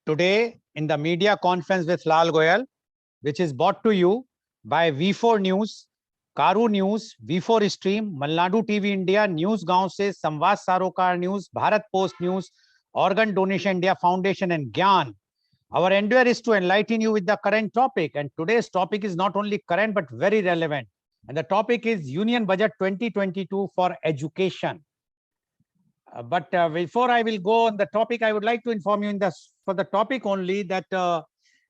Today, in the media conference with Lal Goel, which is brought to you by V4NEWS, Karu News, V4 Stream, Malnadu TV India, News Gaon se, Samvad Sarokar News, Bharat Post News, Organ Donation India Foundation, and Gyan. Our endeavor is to enlighten you with the current topic. And today's topic is not only current, but very relevant. And the topic is Union Budget 2022 for education. But before I will go on the topic, I would like to inform you for the topic only that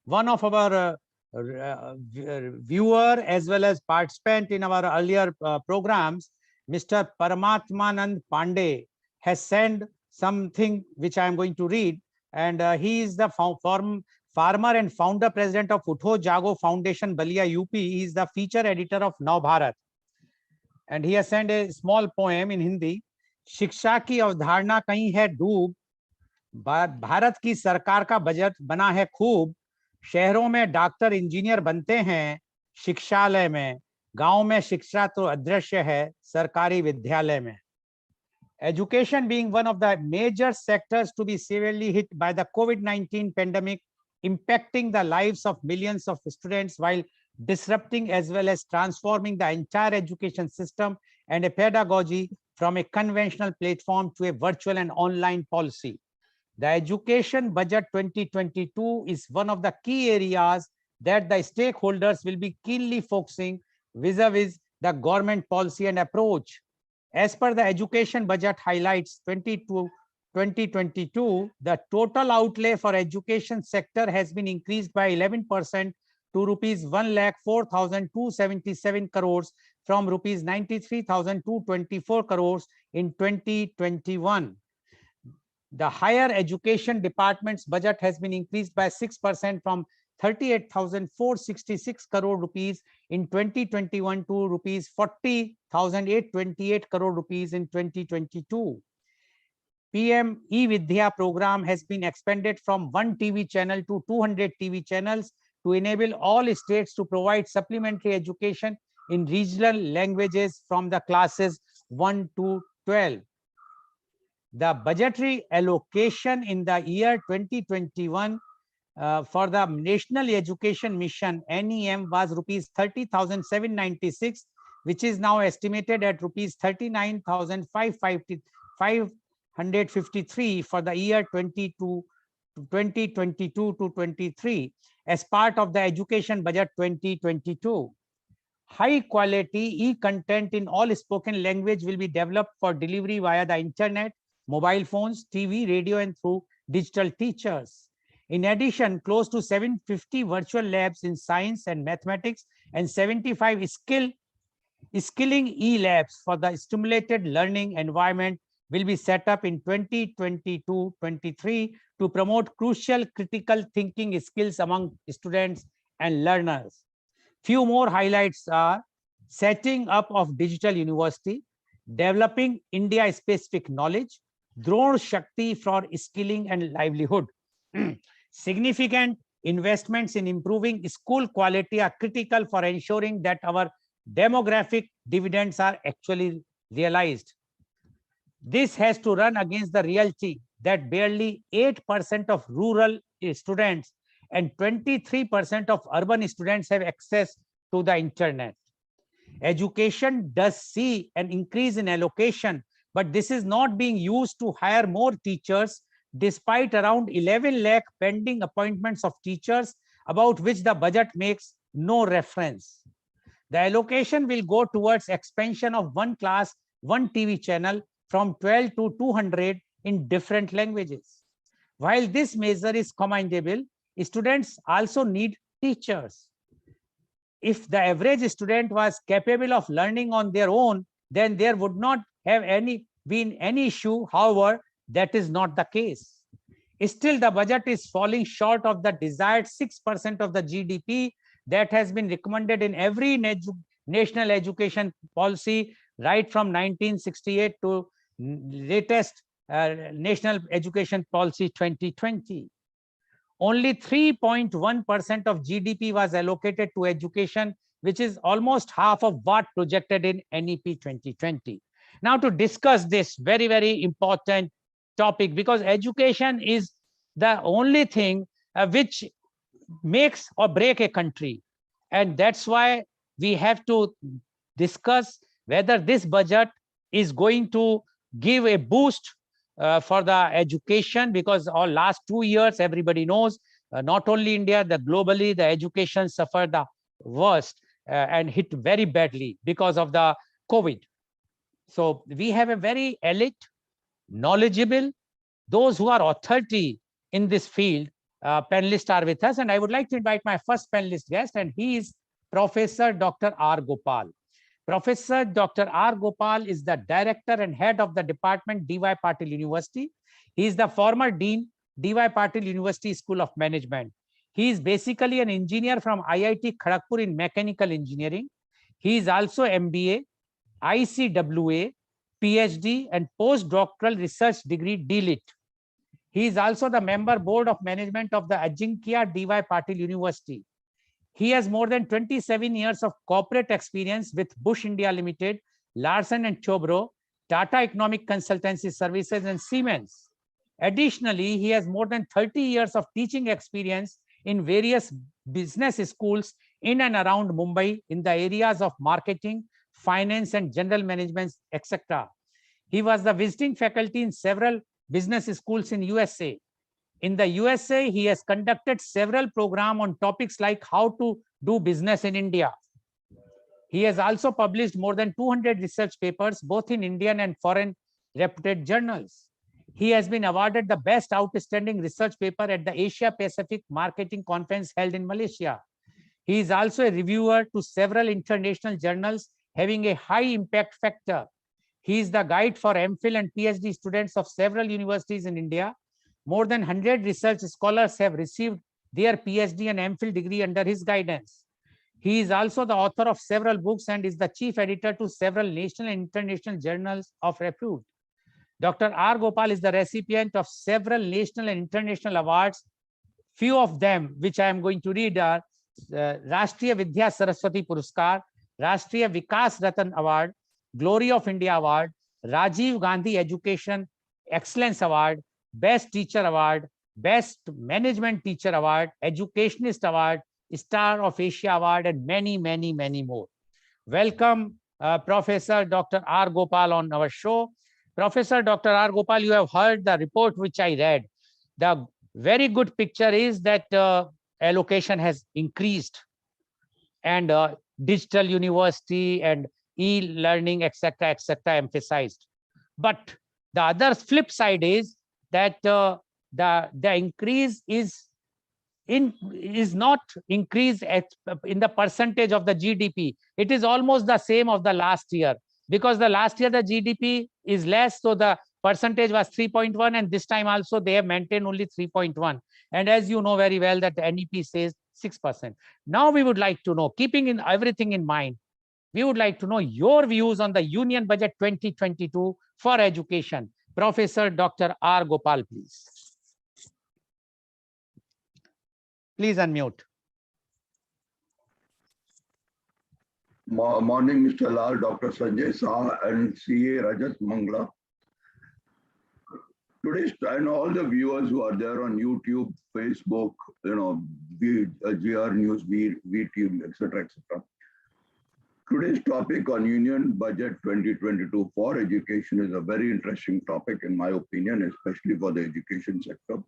one of our viewer as well as participant in our earlier programs, Mr. Paramatmanand Pandey, has sent something which I am going to read. And he is the farmer and founder president of Utho Jago Foundation, Balia, UP. He is the feature editor of Now Bharat. And he has sent a small poem in Hindi. शिक्षा की अवधारणा कहीं है डूब, भारत की सरकार का budget बना है खूब, शहरों में डॉक्टर इंजीनियर बनते हैं शिक्षालय में, गांव में शिक्षा तो अदृश्य है सरकारी विद्यालय में. Education being one of the major sectors to be severely hit by the COVID-19 pandemic, impacting the lives of millions of students while disrupting as well as transforming the entire education system and a pedagogy from a conventional platform to a virtual and online policy. The Education Budget 2022 is one of the key areas that the stakeholders will be keenly focusing vis-a-vis the government policy and approach. As per the Education Budget highlights 2022, the total outlay for education sector has been increased by 11% to rupees 1,04,277 crores from rupees 93,224 crores in 2021. The higher education department's budget has been increased by 6% from 38,466 crore rupees in 2021 to rupees 40,828 crore rupees in 2022. PM E-Vidya program has been expanded from 1 TV channel to 200 TV channels to enable all states to provide supplementary education in regional languages from the classes 1 to 12. The budgetary allocation in the year 2021 for the National Education Mission NEM was rupees 30,796, which is now estimated at rupees 39,553 for the year 2022 to 23 as part of the Education Budget 2022. High quality e-content in all spoken language will be developed for delivery via the internet, mobile phones, TV, radio, and through digital teachers. In addition, close to 750 virtual labs in science and mathematics and 75 skilling e-labs for the stimulated learning environment will be set up in 2022-23 to promote crucial critical thinking skills among students and learners. Few more highlights are setting up of digital university, developing India-specific knowledge, Drone Shakti for skilling and livelihood. Significant investments in improving school quality are critical for ensuring that our demographic dividends are actually realized. This has to run against the reality that barely 8% of rural students and 23% of urban students have access to the internet. Education does see an increase in allocation, but this is not being used to hire more teachers, despite around 11 lakh pending appointments of teachers, about which the budget makes no reference. The allocation will go towards expansion of 1 class, 1 TV channel from 12 to 200 in different languages. While this measure is commendable, students also need teachers. If the average student was capable of learning on their own, then there would not have been any issue. However, that is not the case. Still, the budget is falling short of the desired 6% of the GDP that has been recommended in every national education policy right from 1968 to latest National Education Policy 2020. Only 3.1% of GDP was allocated to education, which is almost half of what projected in NEP 2020. Now, to discuss this very, very important topic, because education is the only thing which makes or break a country. And that's why we have to discuss whether this budget is going to give a boost for the education, because our last 2 years, everybody knows, not only India, the globally, the education suffered the worst and hit very badly because of the COVID. So we have a very elite, knowledgeable, those who are authority in this field. Panelists are with us, and I would like to invite my first panelist guest, and he is Professor Dr. R. Gopal. Professor Dr. R. Gopal is the director and head of the department, D.Y. Patil University. He is the former dean, D.Y. Patil University School of Management. He is basically an engineer from IIT Kharagpur in mechanical engineering. He is also MBA, ICWA, PhD, and postdoctoral research degree DLIT. He is also the member board of management of the Ajinkya D.Y. Patil University. He has more than 27 years of corporate experience with Bush India Limited, Larsen and Toubro, Tata Economic Consultancy Services, and Siemens. Additionally, he has more than 30 years of teaching experience in various business schools in and around Mumbai in the areas of marketing, finance, and general management, etc. He was the visiting faculty in several business schools in USA. In the USA, he has conducted several programs on topics like how to do business in India. He has also published more than 200 research papers, both in Indian and foreign reputed journals. He has been awarded the best outstanding research paper at the Asia Pacific Marketing Conference held in Malaysia. He is also a reviewer to several international journals having a high impact factor. He is the guide for MPhil and PhD students of several universities in India. More than 100 research scholars have received their PhD and MPhil degree under his guidance. He is also the author of several books and is the chief editor to several national and international journals of repute. Dr. R. Gopal is the recipient of several national and international awards. Few of them, which I am going to read, are Rashtriya Vidya Saraswati Puruskar, Rashtriya Vikas Ratan Award, Glory of India Award, Rajiv Gandhi Education Excellence Award, Best Teacher Award, Best Management Teacher Award, Educationist Award, Star of Asia Award, and many, many, many more. Welcome, Professor Dr. R. Gopal on our show. Professor Dr. R. Gopal, you have heard the report which I read. The very good picture is that allocation has increased, and digital university and e-learning, etc., emphasized. But the other flip side is that the increase is not increased in the percentage of the GDP. It is almost the same of the last year, because the last year the GDP is less, so the percentage was 3.1, and this time also they have maintained only 3.1. And as you know very well that the NEP says 6%. Now we would like to know, keeping in everything in mind, we would like to know your views on the Union Budget 2022 for education. Professor Dr. R. Gopal, please. Please unmute. Morning, Mr. Lal, Dr. Sanjay Saha, and CA Rajat Mangla. Today, and all the viewers who are there on YouTube, Facebook, GR News, VTube, etc., etc. Today's topic on Union Budget 2022 for education is a very interesting topic, in my opinion, especially for the education sector.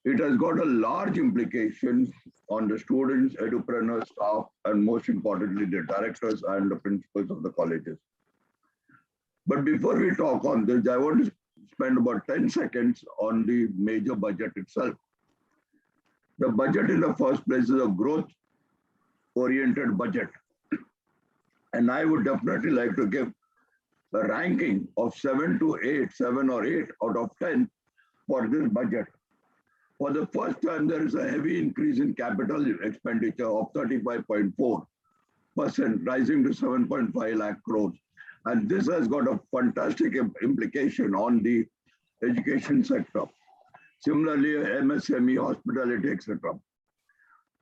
It has got a large implication on the students, edupreneurs, staff, and most importantly, the directors and the principals of the colleges. But before we talk on this, I want to spend about 10 seconds on the major budget itself. The budget in the first place is a growth-oriented budget. And I would definitely like to give a ranking of 7 to 8, 7 or 8 out of 10 for this budget. For the first time, there is a heavy increase in capital expenditure of 35.4%, rising to 7.5 lakh crores. And this has got a fantastic implication on the education sector. Similarly, MSME, hospitality, etc.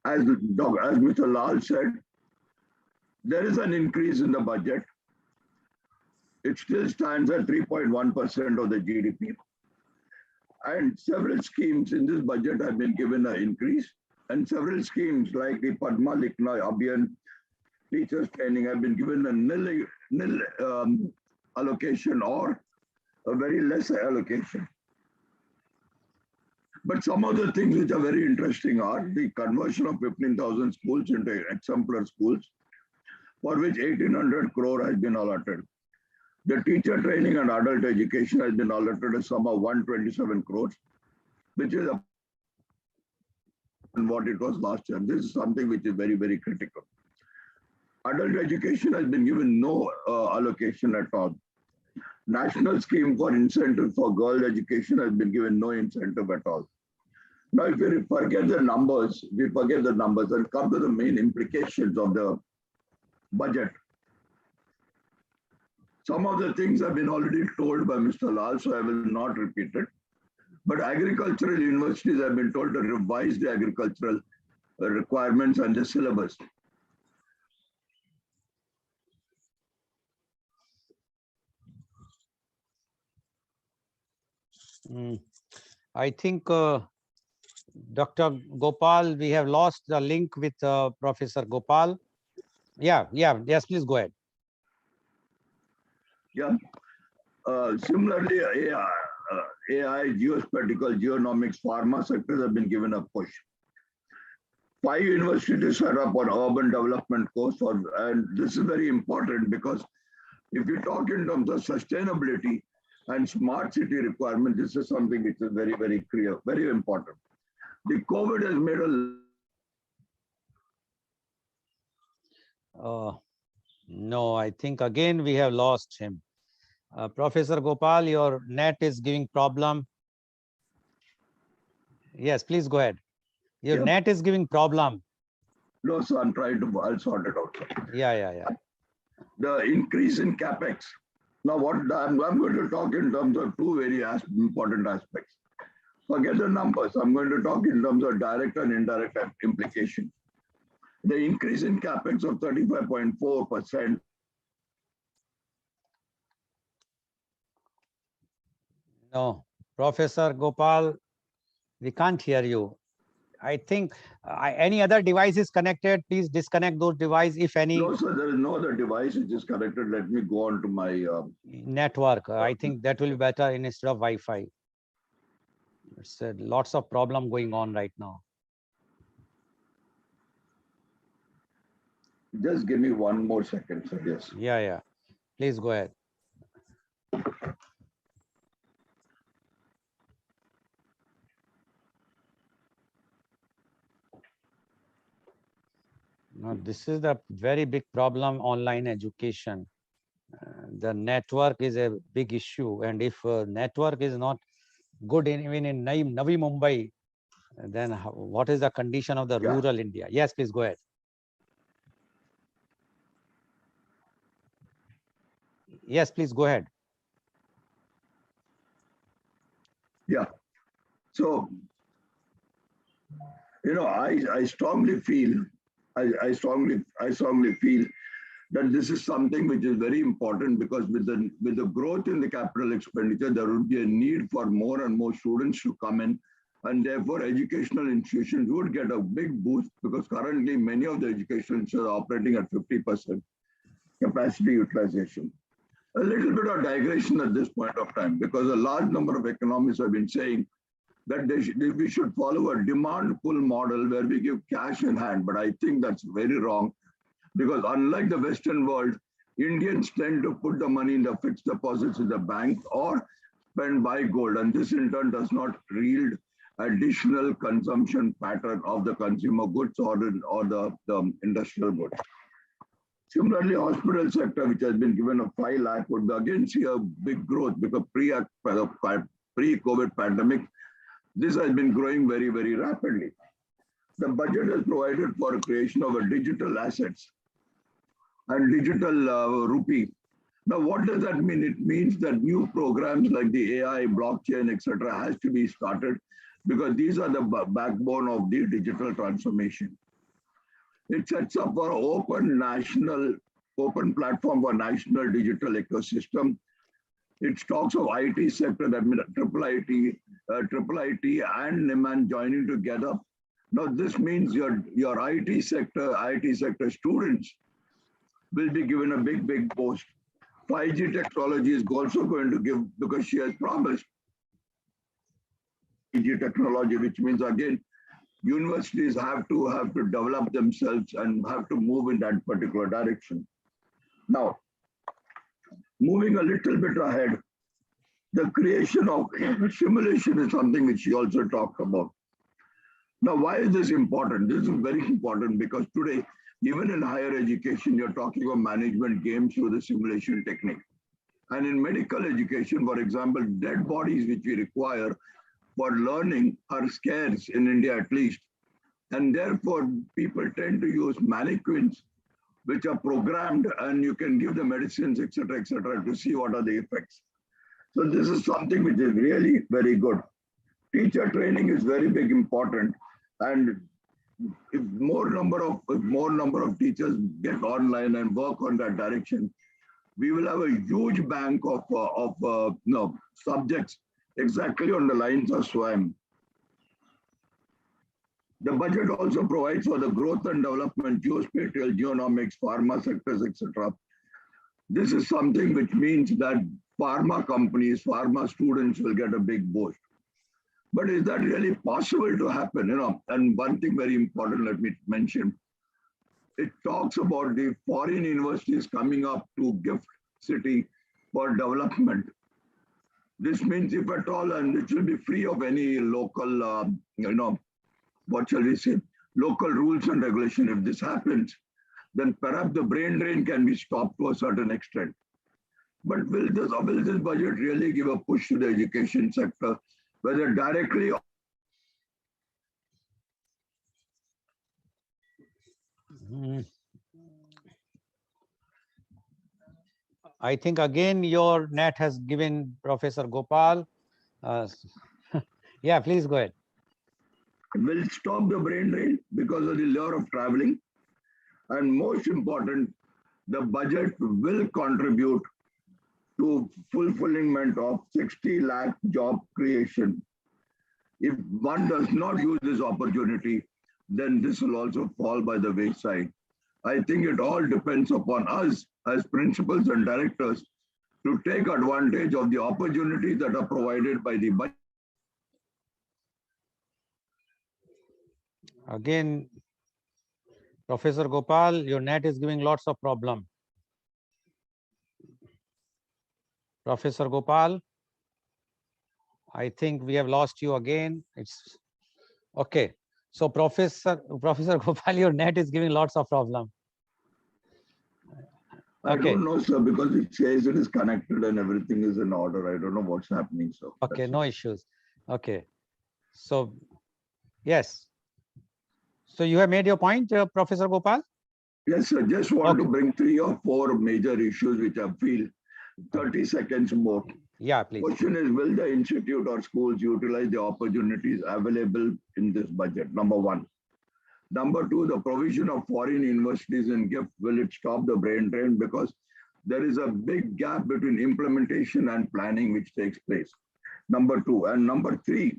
As Mr. Lal said, there is an increase in the budget. It still stands at 3.1% of the GDP. And several schemes in this budget have been given an increase, and several schemes like the Padma Likhna Abhiyan teachers training have been given a nil allocation or a very less allocation. But some of the things which are very interesting are the conversion of 15,000 schools into exemplar schools, for which 1,800 crore has been allotted. The teacher training and adult education has been allotted a sum of 127 crores, which is what it was last year. This is something which is very, very critical. Adult education has been given no allocation at all. National scheme for incentive for girl education has been given no incentive at all. Now, if we forget the numbers, and come to the main implications of the budget. Some of the things have been already told by Mr. Lal, so I will not repeat it. But agricultural universities have been told to revise the agricultural requirements and the syllabus. I think Dr. Gopal, we have lost the link with Professor Gopal. Yes, please go ahead. Yeah. Similarly, AI, geospatial, geonomics, pharma sectors have been given a push. 5 universities set up on urban development course, and this is very important because if you talk in terms of sustainability and smart city requirement, this is something which is very, very clear, very important. The COVID has made a... no, I think again we have lost him. Professor Gopal, your net is giving problem. Yes, please go ahead. Your net is giving problem. No, so I'm trying to, I'll sort it out. Yeah. The increase in capex. Now, what I'm going to talk in terms of 2 very important aspects. Forget the numbers. I'm going to talk in terms of direct and indirect implication. The increase in capex of 35.4%. No, Professor Gopal, we can't hear you. I think any other device is connected. Please disconnect those devices, if any. No, sir, there is no other device which is connected. Let me go on to my network. I think that will be better instead of Wi-Fi. It's lots of problem going on right now. Just give me 1 more second, sir. Yes. Yeah. Please go ahead. Now, this is the very big problem, online education. The network is a big issue. And if network is not good even in Navi Mumbai, then what is the condition of the rural India? Yes, please go ahead. Yes, please go ahead. Yeah. So, I strongly feel that this is something which is very important, because with the growth in the capital expenditure, there will be a need for more and more students to come in, and therefore educational institutions would get a big boost, because currently many of the educational institutions are operating at 50% capacity utilization. A little bit of digression at this point of time, because a large number of economists have been saying that we should follow a demand pull model where we give cash in hand. But I think that's very wrong, because unlike the Western world, Indians tend to put the money in the fixed deposits in the bank or buy gold. And this in turn does not yield additional consumption pattern of the consumer goods or the industrial goods. Similarly, hospital sector, which has been given a 5 lakh, would again see a big growth, because pre-COVID pandemic, this has been growing very, very rapidly. The budget has provided for creation of a digital assets and digital rupee. Now, what does that mean? It means that new programs like the AI, blockchain, etc., has to be started, because these are the backbone of the digital transformation. It sets up for open platform for national digital ecosystem. It talks of IT sector, that means triple IT, triple IT and NIMAN joining together. Now this means your IT sector students will be given a big boost. 5G technology is also going to give, because she has promised 5G technology, which means again universities have to develop themselves and have to move in that particular direction. Now, moving a little bit ahead, the creation of simulation is something which she also talked about. Now, why is this important? This is very important because today, even in higher education, you're talking about management games through the simulation technique. And in medical education, for example, dead bodies which we require for learning are scarce in India at least. And therefore, people tend to use mannequins which are programmed and you can give the medicines, etc., to see what are the effects. So this is something which is really very good. Teacher training is very big important. And if more number of teachers get online and work on that direction, we will have a huge bank of subjects exactly on the lines of SWAM. The budget also provides for the growth and development, geospatial, genomics, pharma sectors, etc. This is something which means that pharma companies, pharma students will get a big boost. But is that really possible to happen? And one thing very important, let me mention, it talks about the foreign universities coming up to GIFT City for development. This means if at all, and it will be free of any local, what shall we say, local rules and regulation. If this happens, then perhaps the brain drain can be stopped to a certain extent. But will this budget really give a push to the education sector, whether directly or I think again your net has given Professor Gopal. Yeah, please go ahead. will stop the brain drain because of the lure of traveling? And most important, the budget will contribute to fulfillment of 60 lakh job creation. If one does not use this opportunity, then this will also fall by the wayside. I think it all depends upon us as principals and directors to take advantage of the opportunities that are provided by the budget. Again, Professor Gopal, your net is giving lots of problem. Professor Gopal, I think we have lost you again. It's okay. So Professor Gopal, your net is giving lots of problem. I don't know, sir, because it says it is connected and everything is in order. I don't know what's happening, sir. Okay, no issues. Okay. So, yes. So you have made your point, Professor Gopal? Yes, sir. Just want to bring 3 or 4 major issues which I feel 30 seconds more. Yeah, please. Question is, will the institute or schools utilize the opportunities available in this budget? Number 1. Number 2, the provision of foreign universities in GIFT, will it stop the brain drain? Because there is a big gap between implementation and planning which takes place. Number 2. And number 3,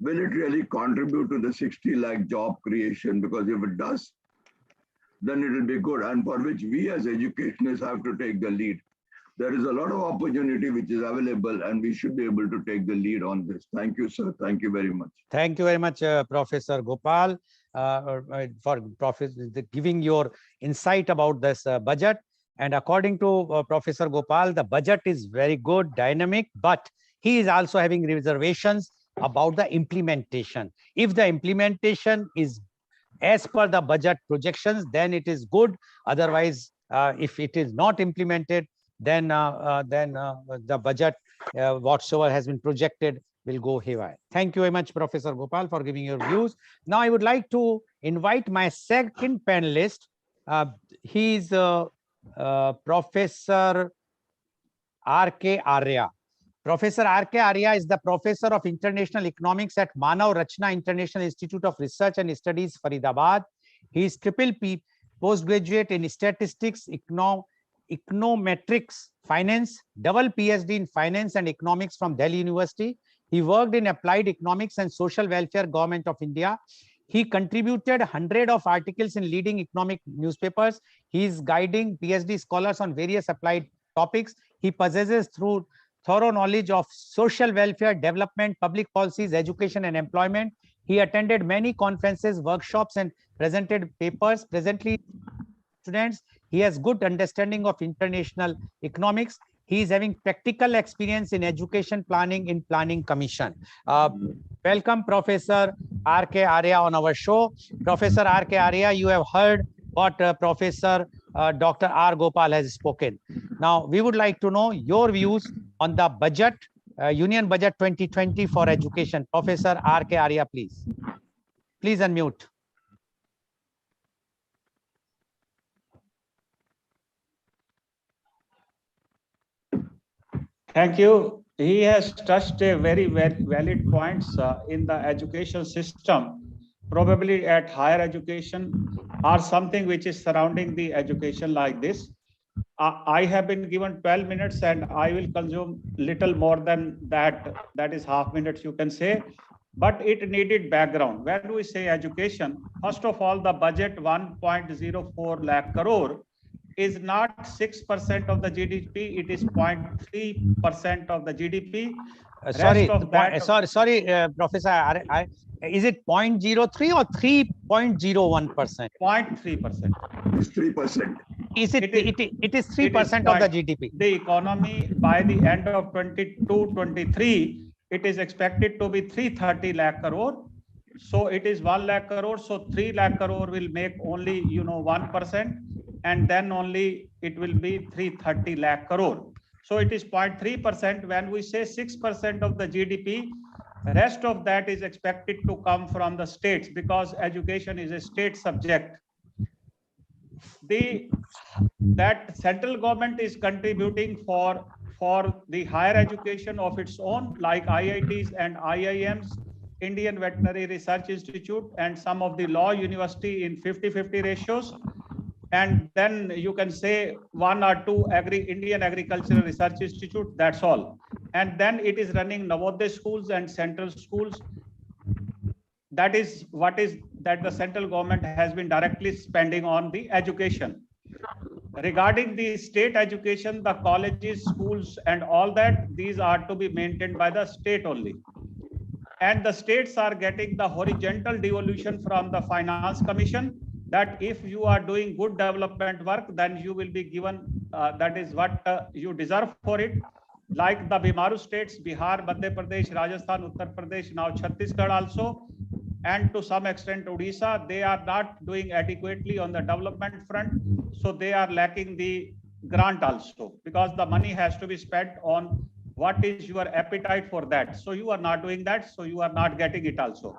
will it really contribute to the 60 lakh job creation? Because if it does, then it will be good, and for which we as educationists have to take the lead. There is a lot of opportunity which is available, and we should be able to take the lead on this. Thank you, sir. Thank you very much. Thank you very much, Professor Gopal, for giving your insight about this budget. And according to Professor Gopal, the budget is very good, dynamic, but he is also having reservations about the implementation. If the implementation is as per the budget projections, then it is good. Otherwise, if it is not implemented, then the budget, whatsoever has been projected, will go haywire. Thank you very much, Professor Gopal, for giving your views. Now, I would like to invite my second panelist. He is Professor R.K. Arya. Professor R.K. Arya is the Professor of International Economics at Manav Rachna International Institute of Research and Studies, Faridabad. He is Triple P, postgraduate in Statistics, econometrics, finance, double PhD in finance and economics from Delhi University. He worked in applied economics and social welfare, Government of India. He contributed 100 of articles in leading economic newspapers. He is guiding PhD scholars on various applied topics. He possesses thorough knowledge of social welfare, development, public policies, education, and employment. He attended many conferences, workshops, and presented papers. Presently, students, he has good understanding of international economics. He is having practical experience in education planning in Planning Commission. Welcome, Professor R.K. Arya on our show. Professor R.K. Arya, you have heard what Professor Dr. R. Gopal has spoken. Now, we would like to know your views on the budget, Union Budget 2020 for education. Professor R.K. Arya, please. Please unmute. Thank you. He has touched a very valid points in the education system, probably at higher education or something which is surrounding the education like this. I have been given 12 minutes and I will consume little more than that. That is half minutes you can say, but it needed background. When we say education, first of all, the budget 1.04 lakh crore is not 6% of the GDP, it is 0.3% of the GDP. Sorry, Professor, is it 0.03 or 3.01%? 0.3%. It's 3%. Is it is 3% of the GDP? The economy by the end of 22-23, it is expected to be 330 lakh crore. So it is 1 lakh crore. So 3 lakh crore will make only 1%, and then only it will be 330 lakh crore. So it is 0.3%. When we say 6% of the GDP, rest of that is expected to come from the states because education is a state subject. That central government is contributing for the higher education of its own, like IITs and IIMs, Indian Veterinary Research Institute, and some of the law university in 50-50 ratios. And then you can say 1 or 2 Indian Agricultural Research Institute, that's all. And then it is running Navodaya schools and central schools. That is that the central government has been directly spending on the education. Regarding the state education, the colleges, schools, and all that, these are to be maintained by the state only. And the states are getting the horizontal devolution from the Finance Commission, that if you are doing good development work, then you will be given, that is what you deserve for it. Like the Bimaru states, Bihar, Madhya Pradesh, Rajasthan, Uttar Pradesh, now Chhattisgarh also, and to some extent Odisha, they are not doing adequately on the development front. So they are lacking the grant also, because the money has to be spent on what is your appetite for that. So you are not doing that, so you are not getting it also.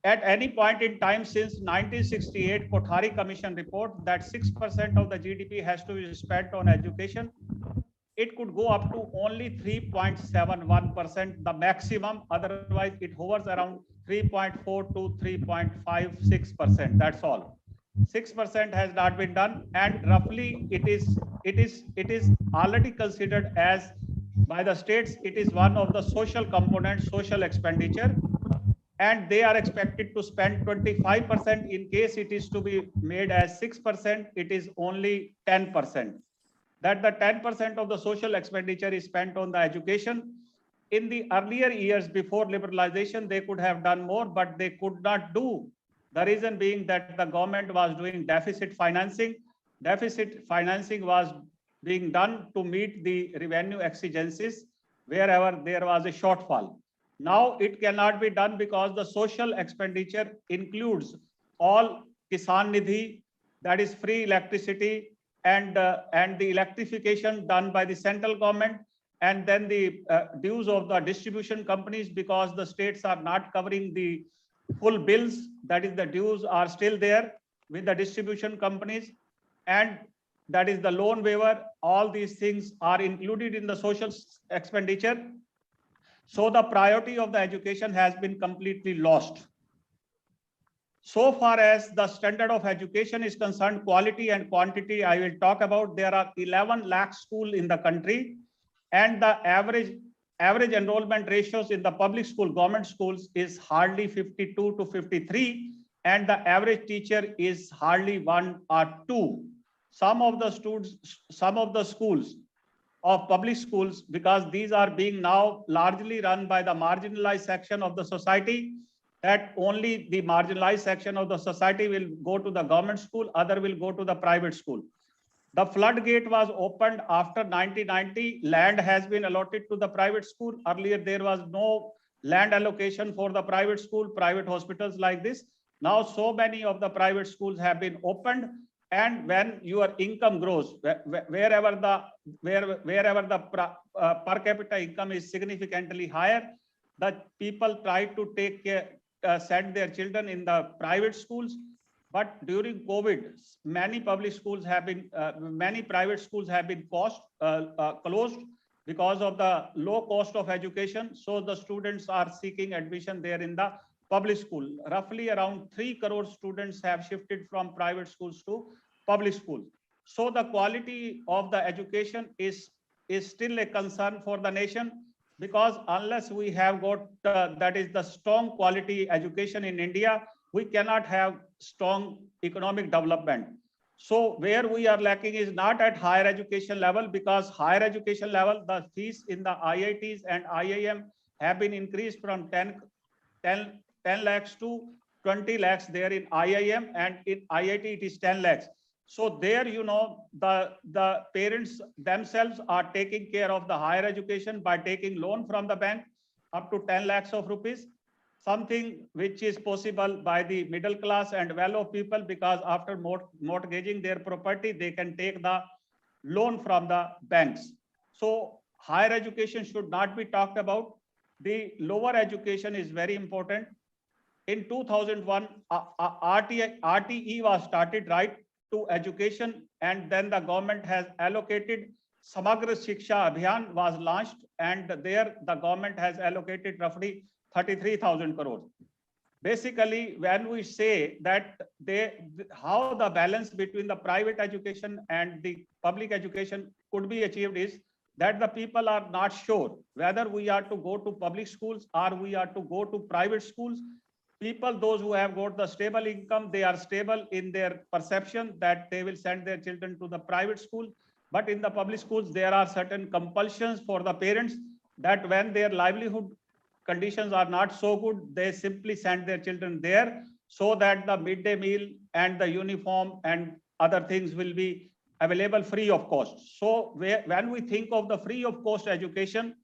At any point in time since 1968 Kothari Commission report that 6% of the GDP has to be spent on education, it could go up to only 3.71%, the maximum. Otherwise, it hovers around 3.4 to 3.56%. That's all. 6% has not been done, and roughly it is already considered as by the states. It is one of the social components, social expenditure, and they are expected to spend 25%. In case it is to be made as 6%, it is only 10%. That the 10% of the social expenditure is spent on the education. In the earlier years before liberalization, they could have done more, but they could not do. The reason being that the government was doing deficit financing. Deficit financing was being done to meet the revenue exigencies wherever there was a shortfall. Now it cannot be done because the social expenditure includes all Kisan Nidhi, that is free electricity, and the electrification done by the central government, and then the dues of the distribution companies, because the states are not covering the full bills, that is the dues are still there with the distribution companies, and that is the loan waiver. All these things are included in the social expenditure. So the priority of the education has been completely lost. So far as the standard of education is concerned, quality and quantity, I will talk about. There are 11 lakh schools in the country, and the average enrollment ratios in the public school, government schools, is hardly 52 to 53, and the average teacher is hardly 1 or 2. Some of the schools of public schools, because these are being now largely run by the marginalized section of the society, that only the marginalized section of the society will go to the government school, other will go to the private school. The floodgate was opened after 1990. Land has been allotted to the private school. Earlier, there was no land allocation for the private school, private hospitals like this. Now, so many of the private schools have been opened. And when your income grows, wherever the per capita income is significantly higher, the people try to send their children in the private schools. But during COVID, many private schools have been closed because of the low cost of education. So the students are seeking admission there in the public school. Roughly around 3 crore students have shifted from private schools to public schools. So the quality of the education is still a concern for the nation, because unless we have got that is the strong quality education in India, we cannot have strong economic development. So where we are lacking is not at higher education level, because higher education level, the fees in the IITs and IIM have been increased from 10 lakhs to 20 lakhs there in IIM, and in IIT it is 10 lakhs. So there, the parents themselves are taking care of the higher education by taking loan from the bank up to 10 lakhs of rupees, something which is possible by the middle class and well-off people, because after mortgaging their property, they can take the loan from the banks. So higher education should not be talked about. The lower education is very important. In 2001, RTE was started, right to education, and then the government has allocated Samagra Shiksha Abhiyan was launched, and there the government has allocated roughly 33,000 crores. Basically, when we say that how the balance between the private education and the public education could be achieved is that the people are not sure whether we are to go to public schools or we are to go to private schools. People, those who have got the stable income, they are stable in their perception that they will send their children to the private school. But in the public schools, there are certain compulsions for the parents that when their livelihood conditions are not so good, they simply send their children there so that the midday meal and the uniform and other things will be available free of cost. So when we think of the free of cost education,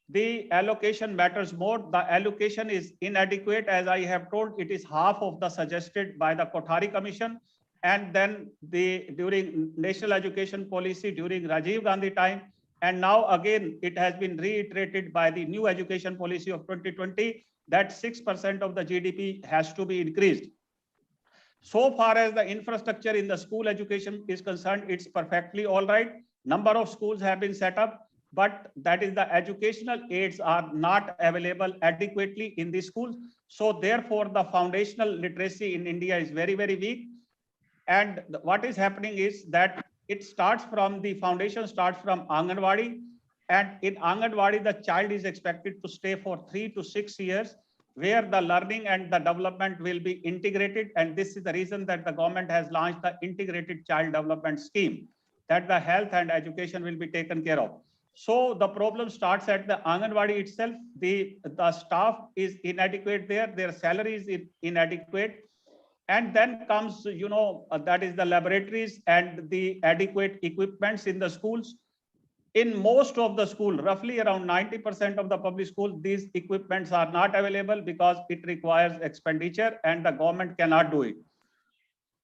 the allocation matters more. The allocation is inadequate. As I have told, it is half of the suggested by the Kothari Commission. And then during National Education Policy, during Rajiv Gandhi time, and now again, it has been reiterated by the new education policy of 2020 that 6% of the GDP has to be increased. So far as the infrastructure in the school education is concerned, it's perfectly all right. Number of schools have been set up, but that is the educational aids are not available adequately in the schools. So therefore, the foundational literacy in India is very, very weak. And what is happening is that it starts from the foundation starts from Anganwadi, and in Anganwadi, the child is expected to stay for 3 to 6 years, where the learning and the development will be integrated. And this is the reason that the government has launched the integrated child development scheme, that the health and education will be taken care of. So the problem starts at the Anganwadi itself. The staff is inadequate there, their salary is inadequate. And then comes, that is the laboratories and the adequate equipments in the schools. In most of the school, roughly around 90% of the public schools, these equipments are not available because it requires expenditure and the government cannot do it.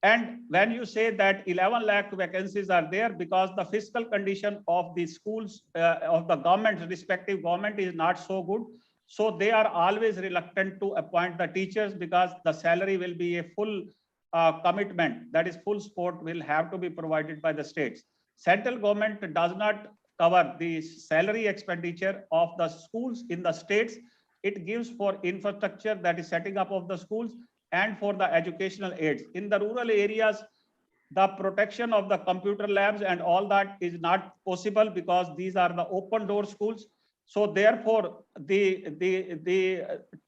And when you say that 11 lakh vacancies are there, because the fiscal condition of the schools, of the government, respective government is not so good. So they are always reluctant to appoint the teachers because the salary will be a full commitment, that is full support will have to be provided by the states. Central government does not cover the salary expenditure of the schools in the states. It gives for infrastructure, that is setting up of the schools, and for the educational aids. In the rural areas, the protection of the computer labs and all that is not possible because these are the open door schools. So therefore, the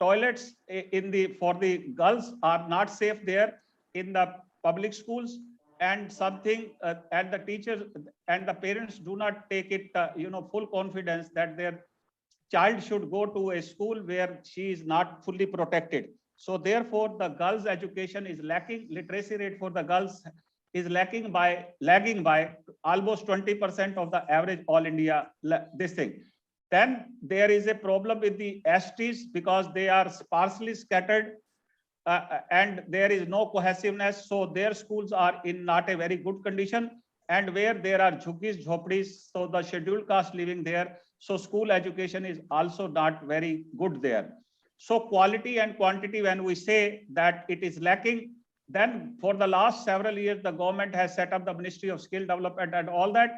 toilets in the for the girls are not safe there in the public schools, and something and the teachers and the parents do not take it full confidence that their child should go to a school where she is not fully protected. So therefore, the girls' education is lacking. Literacy rate for the girls is lagging by almost 20% of the average all India this thing. Then there is a problem with the STs because they are sparsely scattered and there is no cohesiveness. So their schools are in not a very good condition, and where there are jhugis, jhopdis, so the scheduled caste living there. So school education is also not very good there. So quality and quantity, when we say that it is lacking, then for the last several years, the government has set up the Ministry of Skill Development and all that.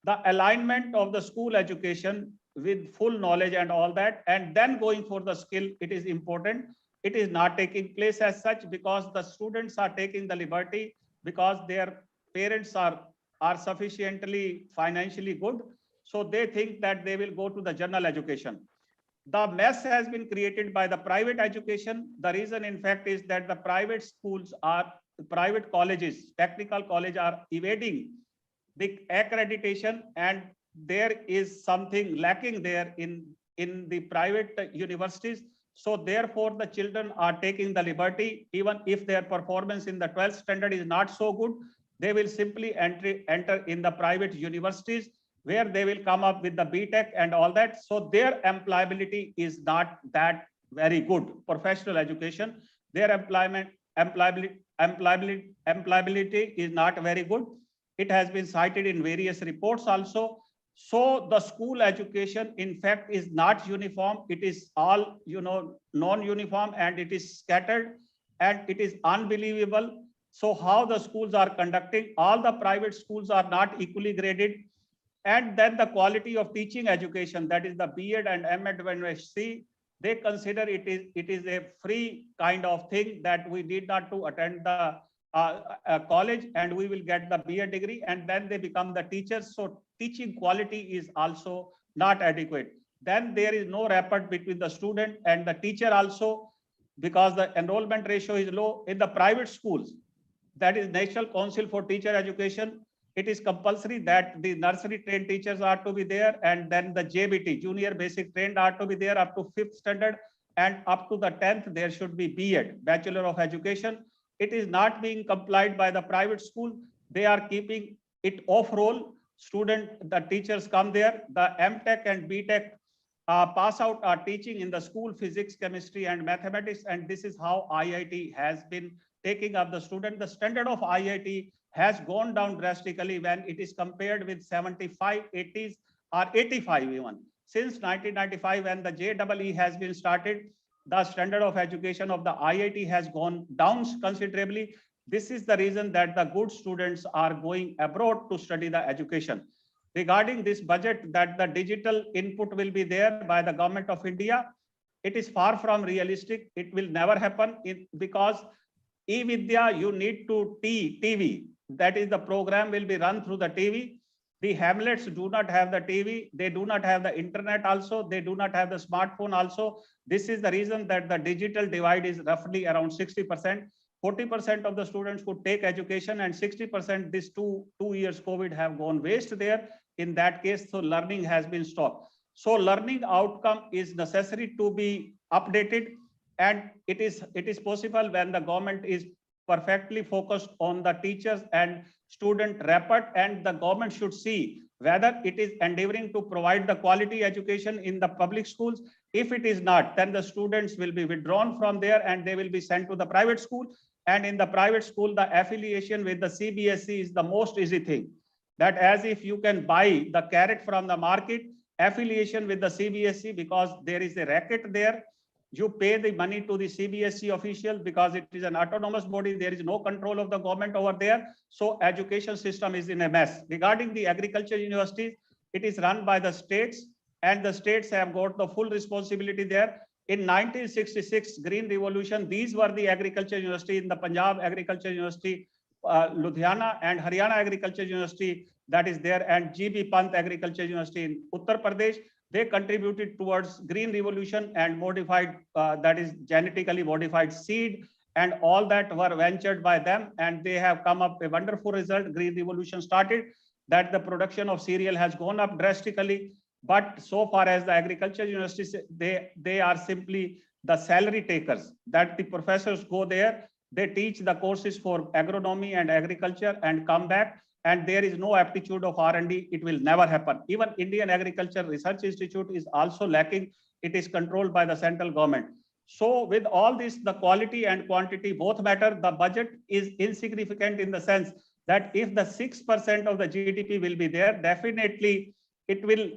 The alignment of the school education with full knowledge and all that, and then going for the skill, it is important. It is not taking place as such because the students are taking the liberty because their parents are sufficiently financially good. So they think that they will go to the general education. The mess has been created by the private education. The reason, in fact, is that the private schools are private colleges, technical college are evading the accreditation, and there is something lacking there in the private universities. So therefore, the children are taking the liberty, even if their performance in the 12th standard is not so good, they will simply enter in the private universities where they will come up with the BTech and all that. So their employability is not that very good. Professional education, their employability is not very good. It has been cited in various reports also. So the school education, in fact, is not uniform. It is all, non-uniform, and it is scattered, and it is unbelievable. So how the schools are conducting, all the private schools are not equally graded. And then the quality of teaching education, that is the B.Ed and M.Ed, when we see, they consider it is a free kind of thing, that we need not to attend the college and we will get the B.Ed degree, and then they become the teachers. So teaching quality is also not adequate. Then there is no rapport between the student and the teacher also, because the enrollment ratio is low. In the private schools, that is National Council for Teacher Education, it is compulsory that the nursery trained teachers are to be there, and then the JBT, junior basic trained, are to be there up to 5th standard, and up to the 10th there should be B.Ed, Bachelor of Education. It is not being complied by the private school. They are keeping it off roll. The teachers come there. The M.Tech and B.Tech pass out are teaching in the school physics, chemistry, and mathematics, and this is how IIT has been taking up the student. The standard of IIT has gone down drastically when it is compared with 75, 80s, or 85 even. Since 1995, when the JEE has been started, the standard of education of the IIT has gone down considerably. This is the reason that the good students are going abroad to study the education. Regarding this budget, that the digital input will be there by the government of India, it is far from realistic. It will never happen because e-Vidya, you need to TV. That is, the program will be run through the TV. The hamlets do not have the TV. They do not have the internet also. They do not have the smartphone also. This is the reason that the digital divide is roughly around 60%. 40% of the students could take education, and 60% this two years COVID have gone waste there. In that case, so learning has been stopped. So learning outcome is necessary to be updated, and it is possible when the government is perfectly focused on the teachers and student rapport, and the government should see whether it is endeavoring to provide the quality education in the public schools. If it is not, then the students will be withdrawn from there and they will be sent to the private school. And in the private school, the affiliation with the CBSE is the most easy thing. That as if you can buy the carrot from the market, affiliation with the CBSE, because there is a racket there. You pay the money to the CBSE officials because it is an autonomous body. There is no control of the government over there. So education system is in a mess. Regarding the agriculture universities, it is run by the states, and the states have got the full responsibility there. In 1966, Green Revolution, these were the agriculture university in the Punjab Agriculture University, Ludhiana, and Haryana Agriculture University that is there, and GB Pant Agriculture University in Uttar Pradesh. They contributed towards Green Revolution and modified, that is genetically modified seed, and all that were ventured by them, and they have come up a wonderful result. Green Revolution started, that the production of cereal has gone up drastically. But so far as the agriculture universities, they are simply the salary takers, that the professors go there, they teach the courses for agronomy and agriculture and come back, and there is no aptitude of R&D. It will never happen. Even Indian Agriculture Research Institute is also lacking. It is controlled by the central government. So with all this, the quality and quantity both matter. The budget is insignificant in the sense that if the 6% of the GDP will be there, definitely it will.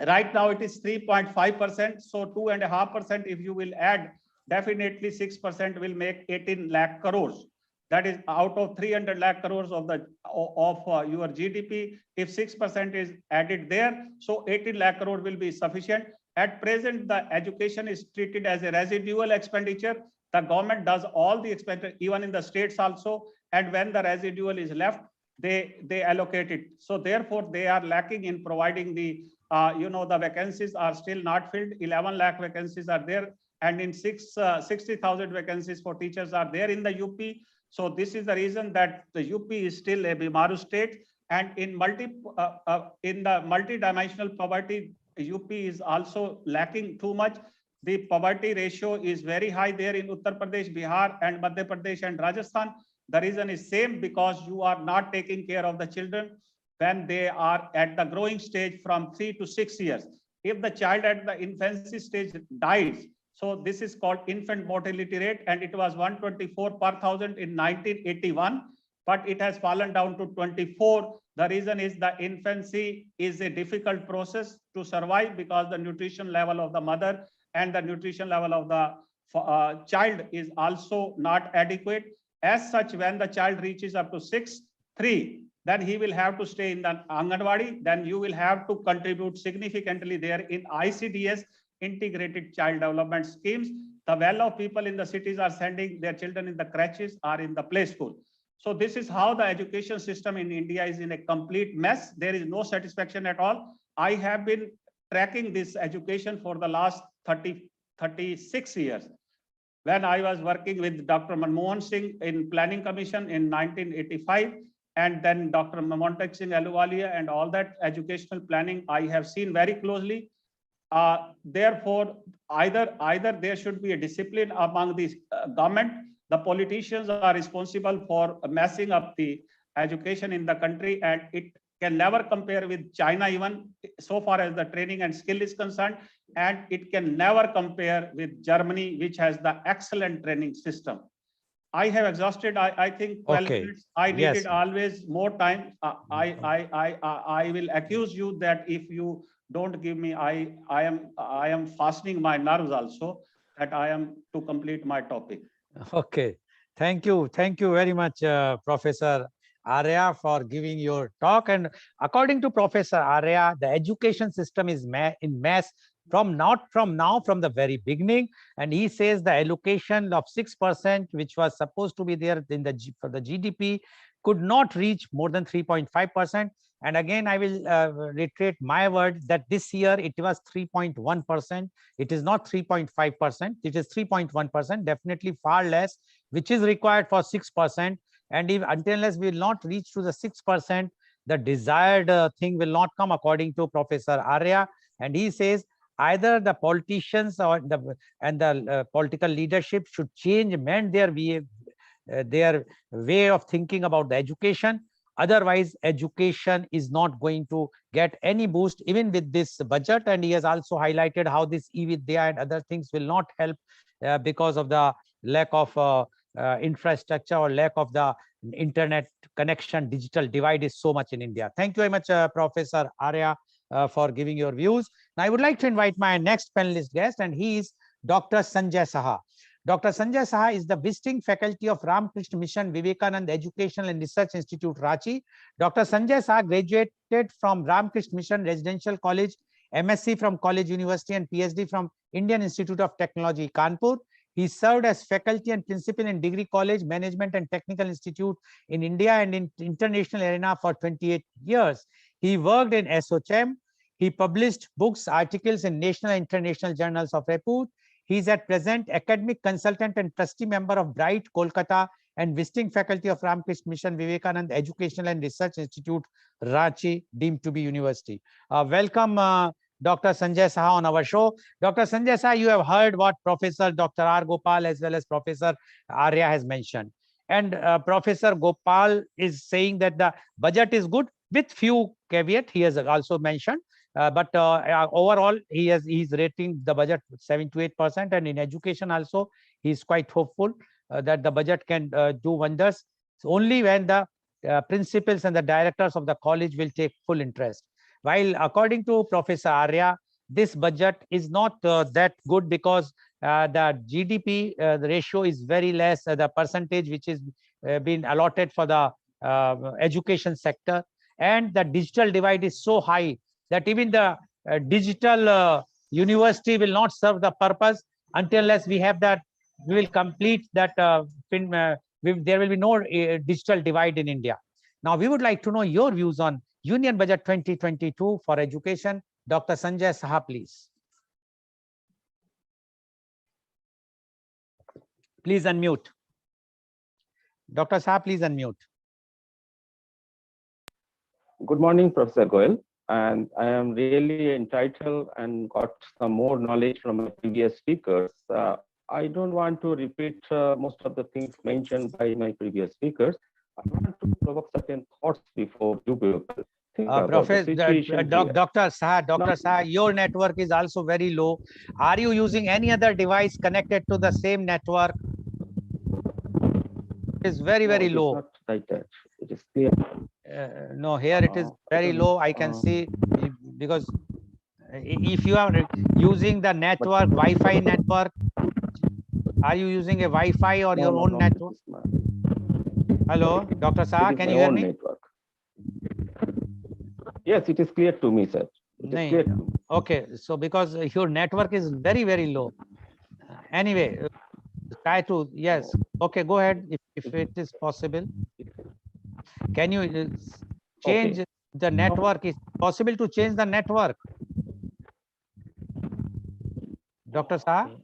Right now it is 3.5%. So 2.5%, if you will add, definitely 6% will make 18 lakh crores. That is out of 300 lakh crores of your GDP. If 6% is added there, so 18 lakh crore will be sufficient. At present, the education is treated as a residual expenditure. The government does all the expenditure, even in the states also. And when the residual is left, they allocate it. So therefore, they are lacking in providing the, the vacancies are still not filled. 11 lakh vacancies are there. And in 60,000 vacancies for teachers are there in the UP. So this is the reason that the UP is still a Bimaru state. And in the multi-dimensional poverty, UP is also lacking too much. The poverty ratio is very high there in Uttar Pradesh, Bihar, and Madhya Pradesh and Rajasthan. The reason is same, because you are not taking care of the children when they are at the growing stage from 3 to 6 years. If the child at the infancy stage dies, so this is called infant mortality rate, and it was 124 per 1,000 in 1981, but it has fallen down to 24. The reason is the infancy is a difficult process to survive, because the nutrition level of the mother and the nutrition level of the child is also not adequate. As such, when the child reaches up to 6-3, then he will have to stay in the Anganwadi. Then you will have to contribute significantly there in ICDS, integrated child development schemes. The well of people in the cities are sending their children in the crèches or in the play school. So this is how the education system in India is in a complete mess. There is no satisfaction at all. I have been tracking this education for the last 36 years. When I was working with Dr. Manmohan Singh in Planning Commission in 1985, and then Dr. Montek Singh Ahluwalia and all that educational planning, I have seen very closely. Therefore, either there should be a discipline among the government. The politicians are responsible for messing up the education in the country, and it can never compare with China, even so far as the training and skill is concerned, and it can never compare with Germany, which has the excellent training system. I have exhausted, I think 12 minutes. I needed always more time. I will accuse you that if you don't give me, I am fastening my nerves also, that I am to complete my topic. Okay, thank you very much, Professor Arya, for giving your talk. And according to Professor Arya, the education system is in mess from the very beginning. And he says the allocation of 6%, which was supposed to be there in for the GDP, could not reach more than 3.5%. And again, I will reiterate my word that this year it was 3.1%. It is not 3.5%. It is 3.1%, definitely far less, which is required for 6%. And if unless we will not reach to the 6%, the desired thing will not come, according to Professor Arya. And he says either the politicians or the political leadership should amend their way of thinking about the education. Otherwise, education is not going to get any boost even with this budget. And he has also highlighted how this e-Vidya and other things will not help because of the lack of infrastructure or lack of the internet connection. Digital divide is so much in India. Thank you very much, Professor Arya, for giving your views. Now, I would like to invite my next panelist guest, and he is Dr. Sanjay Saha. Dr. Sanjay Saha is the visiting faculty of Ramakrishna Mission Vivekananda Educational and Research Institute, Ranchi. Dr. Sanjay Saha graduated from Ramakrishna Mission Residential College MSc from College University and PhD from Indian Institute of Technology, Kanpur. He served as faculty and principal in Degree College, Management and Technical Institute in India and in international arena for 28 years. He worked in SOCHM. He published books, articles in national and international journals of repute. He is at present academic consultant and trustee member of Bright, Kolkata, and visiting faculty of Ramakrishna Mission Vivekananda Educational and Research Institute, Ranchi, deemed to be university. Welcome, Dr. Sanjay Saha on our show. Dr. Sanjay Saha, you have heard what Professor Dr. R. Gopal as well as Professor Arya has mentioned. And Professor Gopal is saying that the budget is good with few caveat he has also mentioned. But overall, he's rating the budget 7 to 8%, and in education also, he's quite hopeful that the budget can do wonders. So only when the principals and the directors of the college will take full interest. While according to Professor Arya, this budget is not that good because the GDP the ratio is very less. The percentage which is been allotted for the education sector, and the digital divide is so high that even the digital university will not serve the purpose until unless we have that, we will complete that, there will be no digital divide in India. Now, we would like to know your views on Union Budget 2022 for education. Dr. Sanjay Saha, please. Please unmute. Dr. Saha, please unmute. Good morning, Professor Goel. And I am really entitled and got some more knowledge from my previous speakers. I don't want to repeat most of the things mentioned by my previous speakers. I want to provoke certain thoughts before you people think about the situation Dr. Saha, your network is also very low. Are you using any other device connected to the same network? It is very, very low. Not like that. It is clear. No, here it is very low. I can see, because if you are using the network, Wi-Fi network, are you using a Wi-Fi or your own network? Hello, Dr. Saha, can you hear me? Network. Yes, it is clear to me, sir. Clear to me. Okay, so because your network is very, very low. Anyway, try to, yes. Okay, go ahead if it is possible. Can you change the network? Is it possible to change the network? Dr. Saha?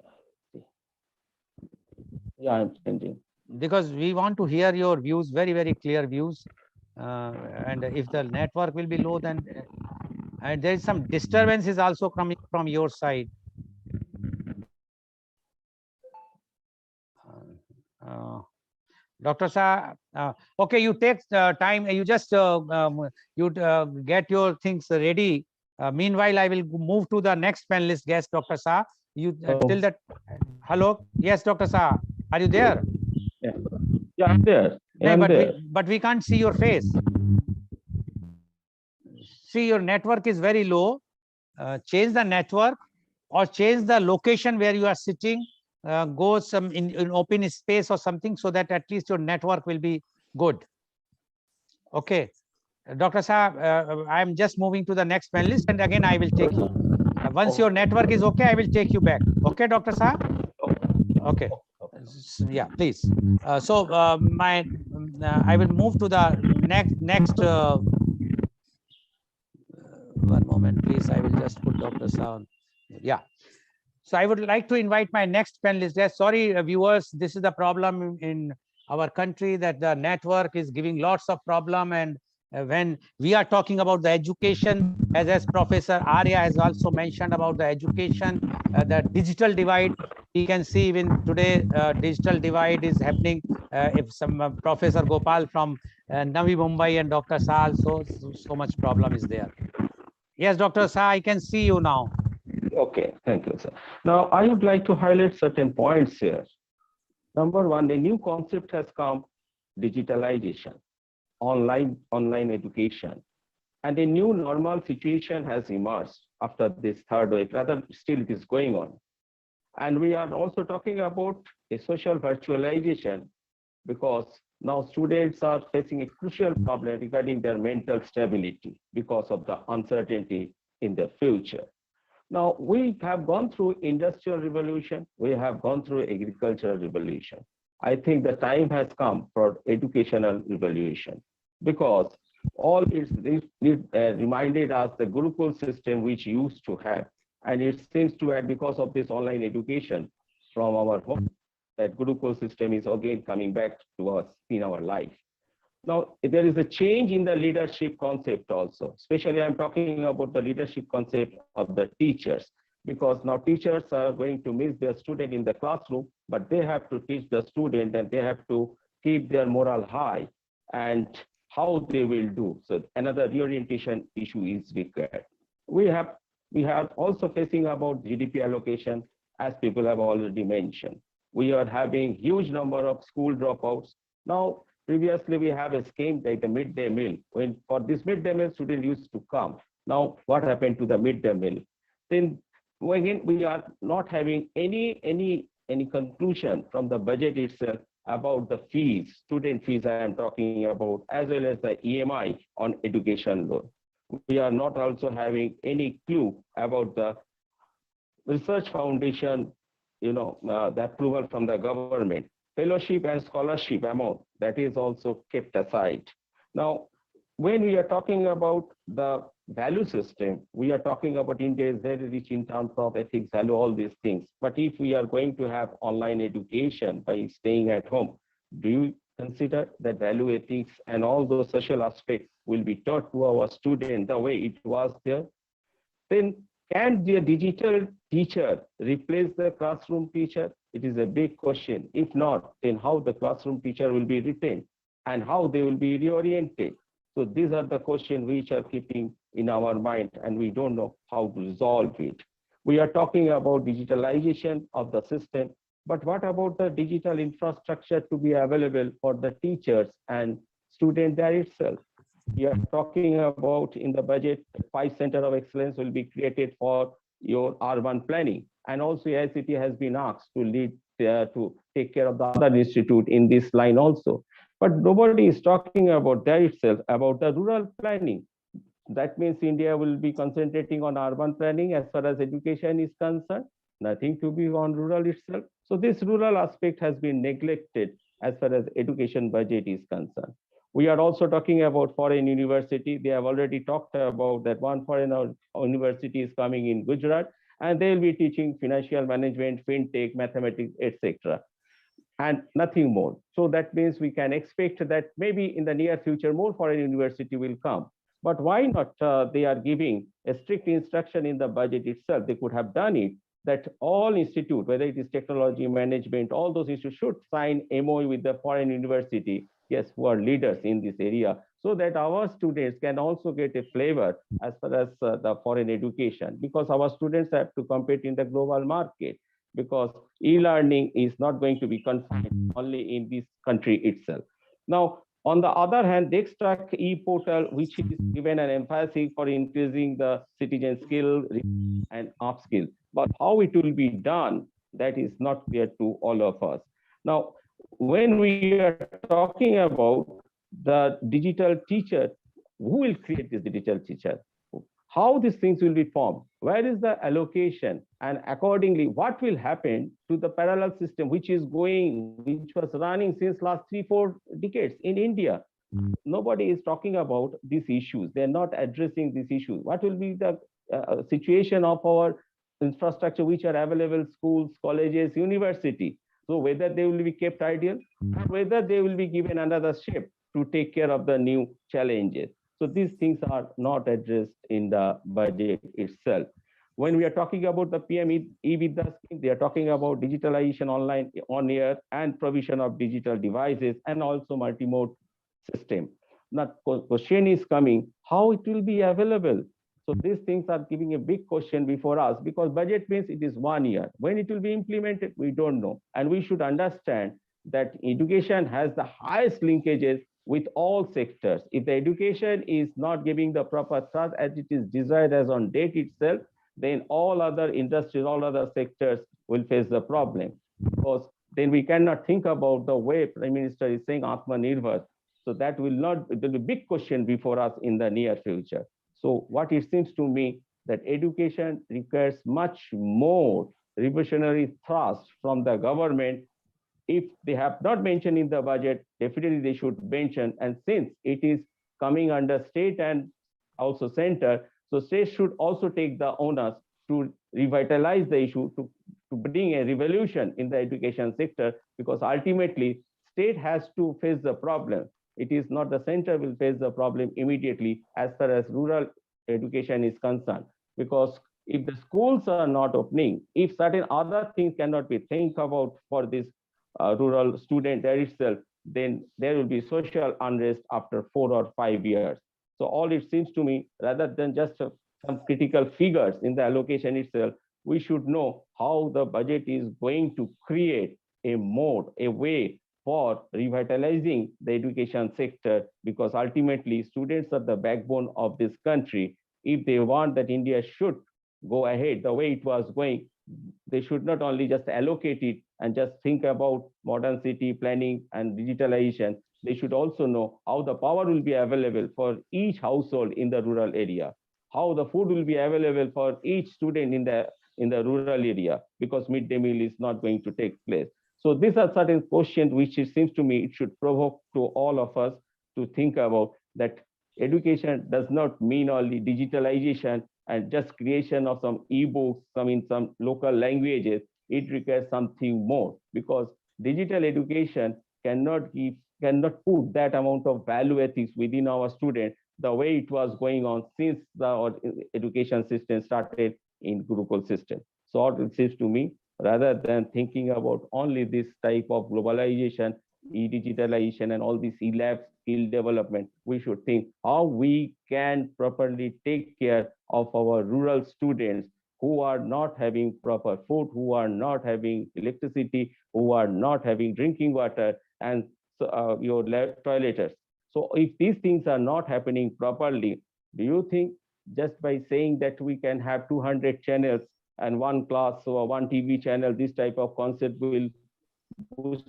Yeah, I'm changing. Because we want to hear your views, very, very clear views. And if the network will be low, then and there is some disturbance is also coming from your side. Dr. Saha, okay, you take time, you just get your things ready. Meanwhile, I will move to the next panelist guest, Dr. Saha. You till that. Hello, yes, Dr. Saha, are you there? Yeah, I'm there. But we can't see your face. See, your network is very low. Change the network or change the location where you are sitting. Go some in open space or something, so that at least your network will be good. Okay, Dr. Saha, I am just moving to the next panelist, and again I will take you. Once your network is okay, I will take you back. Okay, Dr. Saha? Okay. Yeah, please. I will move to the next. One moment, please. I will just put Dr. Saha. Yeah. So I would like to invite my next panelist. Yes, sorry, viewers, this is the problem in our country, that the network is giving lots of problem. And when we are talking about the education, as Professor Arya has also mentioned about the education, the digital divide, we can see even today, digital divide is happening. If some Professor Gopal from Navi Mumbai and Dr. Saha, so much problem is there. Yes, Dr. Saha, I can see you now. Okay, thank you, sir. Now, I would like to highlight certain points here. Number one, a new concept has come, digitalization, online education, and a new normal situation has emerged after this third wave. Rather, still it is going on. And we are also talking about a social virtualization, because now students are facing a crucial problem regarding their mental stability because of the uncertainty in the future. Now, we have gone through industrial revolution, we have gone through agricultural revolution. I think the time has come for educational revolution because all reminded us the Gurukul system which used to have, and it seems to have because of this online education from our home, that Gurukul system is again coming back to us in our life. Now, there is a change in the leadership concept also, especially I'm talking about the leadership concept of the teachers, because now teachers are going to miss their student in the classroom, but they have to teach the student and they have to keep their morale high and how they will do. So another reorientation issue is required. We have also facing about GDP allocation, as people have already mentioned. We are having huge number of school dropouts. Now, previously, we have a scheme like the midday meal. When for this midday meal, students used to come. Now, what happened to the midday meal? Then again, we are not having any conclusion from the budget itself about the fees, student fees I am talking about, as well as the EMI on education loan. We are not also having any clue about the research foundation, the approval from the government. Fellowship and scholarship amount, that is also kept aside. Now, when we are talking about the value system, we are talking about India is very rich in terms of ethics, value, all these things. But if we are going to have online education by staying at home, do you consider that value, ethics, and all those social aspects will be taught to our students the way it was there? Then can the digital teacher replace the classroom teacher? It is a big question. If not, then how the classroom teacher will be retained and how they will be reoriented? So these are the questions which are keeping in our mind, and we don't know how to resolve it. We are talking about digitalization of the system, but what about the digital infrastructure to be available for the teachers and students there itself? We are talking about in the budget, 5 centers of excellence will be created for your urban planning. And also ICT has been asked to lead to take care of the other institute in this line also. But nobody is talking about that itself, about the rural planning. That means India will be concentrating on urban planning as far as education is concerned, nothing to be on rural itself. So this rural aspect has been neglected as far as education budget is concerned. We are also talking about foreign university. They have already talked about that one foreign university is coming in Gujarat, and they will be teaching financial management, fintech, mathematics, etc., and nothing more. So that means we can expect that maybe in the near future, more foreign university will come. But why not they are giving a strict instruction in the budget itself? They could have done it that all institute, whether it is technology, management, all those institutes should sign MOU with the foreign university, yes, who are leaders in this area, so that our students can also get a flavor as far as the foreign education, because our students have to compete in the global market, because e-learning is not going to be confined only in this country itself. Now, on the other hand, the extra e-portal, which is given an emphasis for increasing the citizen skill and upskill, but how it will be done, that is not clear to all of us. Now, when we are talking about the digital teacher, who will create this digital teacher? How these things will be formed? Where is the allocation? And accordingly, what will happen to the parallel system, which was running since last 3-4 decades in India? Nobody is talking about these issues. They're not addressing these issues. What will be the situation of our infrastructure, which are available, schools, colleges, university? So whether they will be kept ideal, or whether they will be given another shape to take care of the new challenges. So these things are not addressed in the budget itself. When we are talking about the PM e-Vidya scheme, they are talking about digitalization online, on air, and provision of digital devices, and also multi-mode system. Now, question is coming, how it will be available? So these things are giving a big question before us, because budget means it is 1 year. When it will be implemented, we don't know. And we should understand that education has the highest linkages with all sectors. If the education is not giving the proper thrust as it is desired as on date itself, then all other industries, all other sectors will face the problem. Because then we cannot think about the way Prime Minister is saying Atmanirbhar. So that will not, there will be a big question before us in the near future. So what it seems to me, that education requires much more revolutionary thrust from the government. If they have not mentioned in the budget, definitely they should mention. And since it is coming under state and also center, so state should also take the onus to revitalize the issue, to bring a revolution in the education sector, because ultimately state has to face the problem. It is not the center will face the problem immediately as far as rural education is concerned. Because if the schools are not opening, if certain other things cannot be think about for this rural student there itself, then there will be social unrest after 4 or 5 years. So all it seems to me, rather than just some critical figures in the allocation itself, we should know how the budget is going to create a mode, a way for revitalizing the education sector, because ultimately students are the backbone of this country. If they want that India should go ahead the way it was going, they should not only just allocate it and just think about modern city planning and digitalization. They should also know how the power will be available for each household in the rural area, how the food will be available for each student in the rural area, because midday meal is not going to take place. So these are certain questions which it seems to me it should provoke to all of us to think about, that education does not mean only digitalization and just creation of some e-books, some in some local languages. It requires something more, because digital education cannot put that amount of value ethics within our students the way it was going on since our education system started in Gurukul system. So it seems to me, rather than thinking about only this type of globalization, e-digitalization, and all this e-lab skill development, we should think how we can properly take care of our rural students who are not having proper food, who are not having electricity, who are not having drinking water, and your toiletries. So if these things are not happening properly, do you think just by saying that we can have 200 channels and one class or one TV channel, this type of concept will boost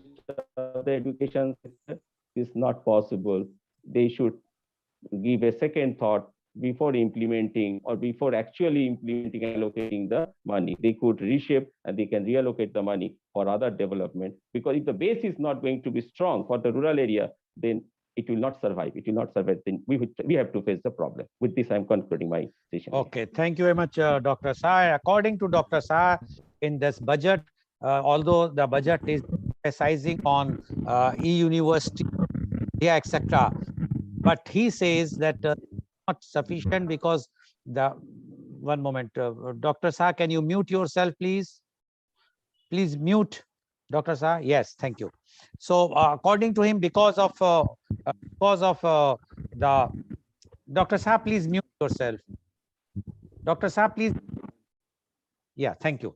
the education sector? Is not possible. They should give a second thought before implementing or before actually implementing and allocating the money. They could reshape and they can reallocate the money for other development, because if the base is not going to be strong for the rural area, then it will not survive. It will not survive. Then we have to face the problem. With this, I'm concluding my session. Okay, thank you very much, Dr. Shah. According to Dr. Shah, in this budget, although the budget is emphasizing on e-university, yeah, etc., but he says that not sufficient because the one moment, Dr. Shah, can you mute yourself, please? Please mute, Dr. Shah. Yes, thank you. So according to him, because of the Dr. Shah, please mute yourself. Dr. Shah, please. Yeah, thank you.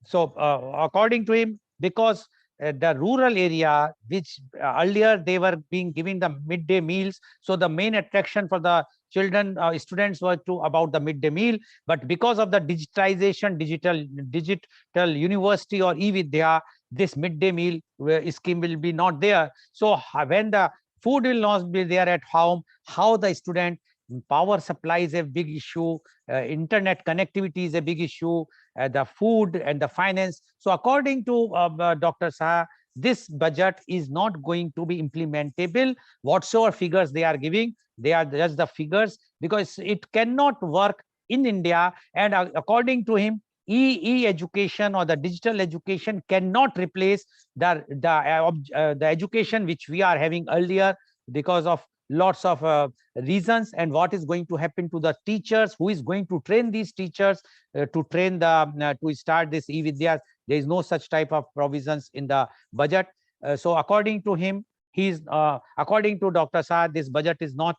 So according to him, because the rural area, which earlier they were being given the midday meals, so the main attraction for the children, students were to about the midday meal. But because of the digitalization, digital university or e-Vidya, this midday meal scheme will be not there. So when the food will not be there at home, how the student, power supply is a big issue, internet connectivity is a big issue, the food and the finance. So according to Dr. Shah, this budget is not going to be implementable. Whatsoever figures they are giving, they are just the figures, because it cannot work in India. And according to him, e-education or the digital education cannot replace the education which we are having earlier, because of lots of reasons. And what is going to happen to the teachers, who is going to train these teachers to train the to start this e-Vidyas? There is no such type of provisions in the budget. So according to him, according to Dr. Shah, this budget is not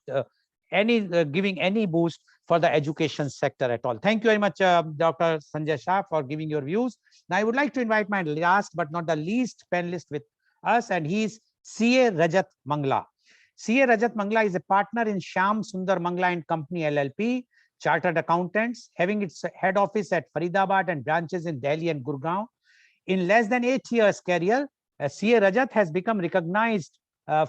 giving any boost for the education sector at all. Thank you very much, Dr. Sanjay Shah, for giving your views. Now I would like to invite my last but not the least panelist with us, and he is CA Rajat Mangla. CA Rajat Mangla is a partner in Shyam Sundar Mangla and Company LLP, chartered accountants, having its head office at Faridabad and branches in Delhi and Gurgaon. In less than 8 years career, CA Rajat has become recognized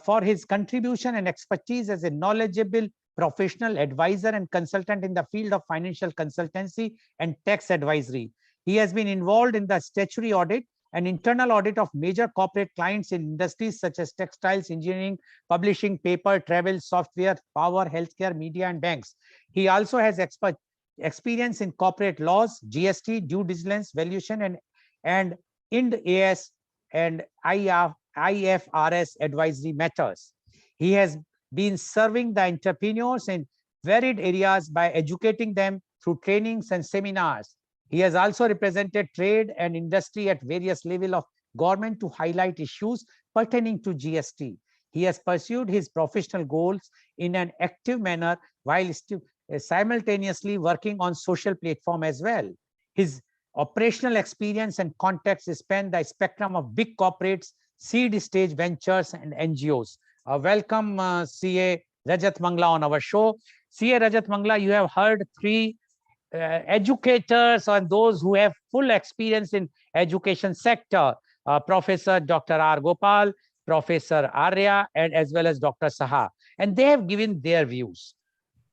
for his contribution and expertise as a knowledgeable professional advisor and consultant in the field of financial consultancy and tax advisory. He has been involved in the statutory audit and internal audit of major corporate clients in industries such as textiles, engineering, publishing, paper, travel, software, power, healthcare, media, and banks. He also has experience in corporate laws, GST, due diligence, valuation, and Ind AS and IFRS advisory matters. He has been serving the entrepreneurs in varied areas by educating them through trainings and seminars. He has also represented trade and industry at various levels of government to highlight issues pertaining to GST. He has pursued his professional goals in an active manner while simultaneously working on social platform as well. His operational experience and contacts span the spectrum of big corporates, seed stage ventures, and NGOs. Welcome, CA Rajat Mangla on our show. CA Rajat Mangla, you have heard three educators and those who have full experience in education sector, Professor Dr. R. Gopal, Professor Arya, and as well as Dr. Saha. And they have given their views.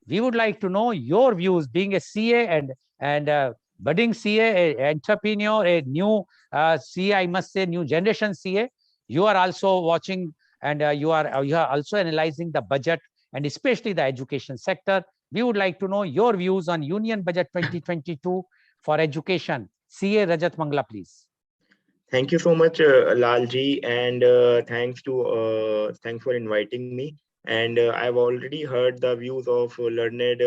We would like to know your views, being a CA and budding CA, a entrepreneur, a new CA, I must say, new generation CA. You are also watching and you are also analyzing the budget and especially the education sector. We would like to know your views on Union Budget 2022 for education. CA Rajat Mangla, please. Thank you so much, Lalji, and thanks for inviting me. And I've already heard the views of learned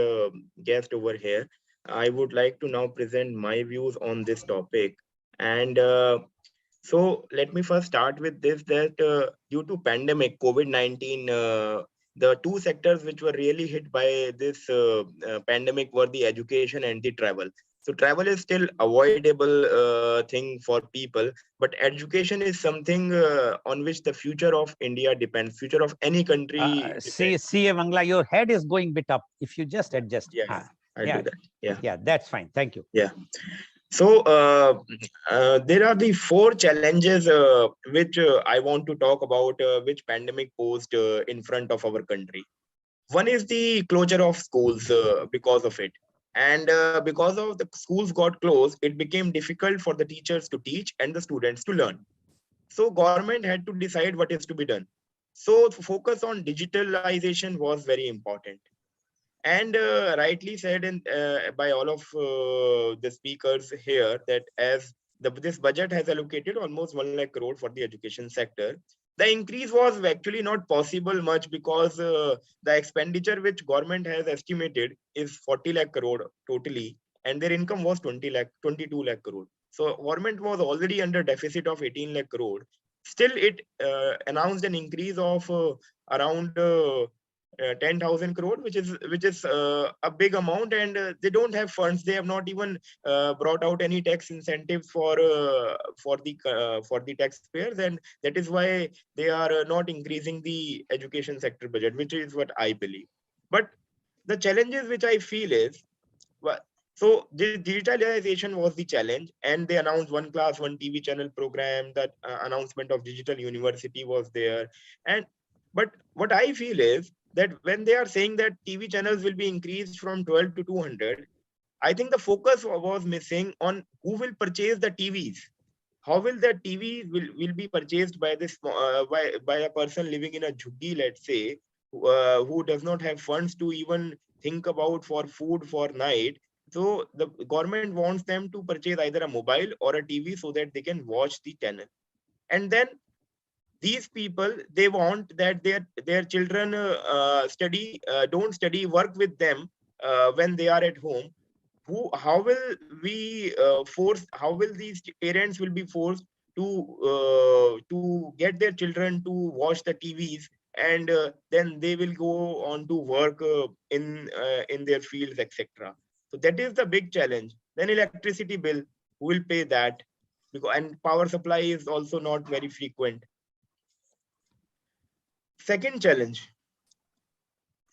guest over here. I would like to now present my views on this topic. And so let me first start with this, that due to pandemic COVID-19, the two sectors which were really hit by this pandemic were the education and the travel. So travel is still avoidable thing for people, but education is something on which the future of India depends, future of any country. CA Mangla, your head is going bit up. If you just adjust. Yeah, I'll do that. Yeah, that's fine. Thank you. Yeah. So there are the four challenges which I want to talk about, which pandemic posed in front of our country. One is the closure of schools because of it. And because of the schools got closed, it became difficult for the teachers to teach and the students to learn. So government had to decide what is to be done. So focus on digitalization was very important. And rightly said by all of the speakers here that as this budget has allocated almost 1 lakh crore for the education sector, the increase was actually not possible much because the expenditure which government has estimated is 40 lakh crore totally, and their income was 22 lakh crore. So government was already under deficit of 18 lakh crore. Still, it announced an increase of around 10,000 crore, which is a big amount, and they don't have funds. They have not even brought out any tax incentives for the taxpayers, and that is why they are not increasing the education sector budget, which is what I believe. But the challenges which I feel is, so the digitalization was the challenge, and they announced one class, one TV channel program. That announcement of digital university was there, but what I feel is that when they are saying that TV channels will be increased from 12 to 200, I think the focus was missing on who will purchase the TVs. How will the TV will be purchased by this by a person living in a jhuggi, let's say, who does not have funds to even think about for food for night. So the government wants them to purchase either a mobile or a TV so that they can watch the channel. And then these people, they want that their children don't study, work with them when they are at home. How will we how will these parents will be forced to get their children to watch the TVs, and then they will go on to work in their fields, etc. So that is the big challenge. Then electricity bill, who will pay that? And power supply is also not very frequent. Second challenge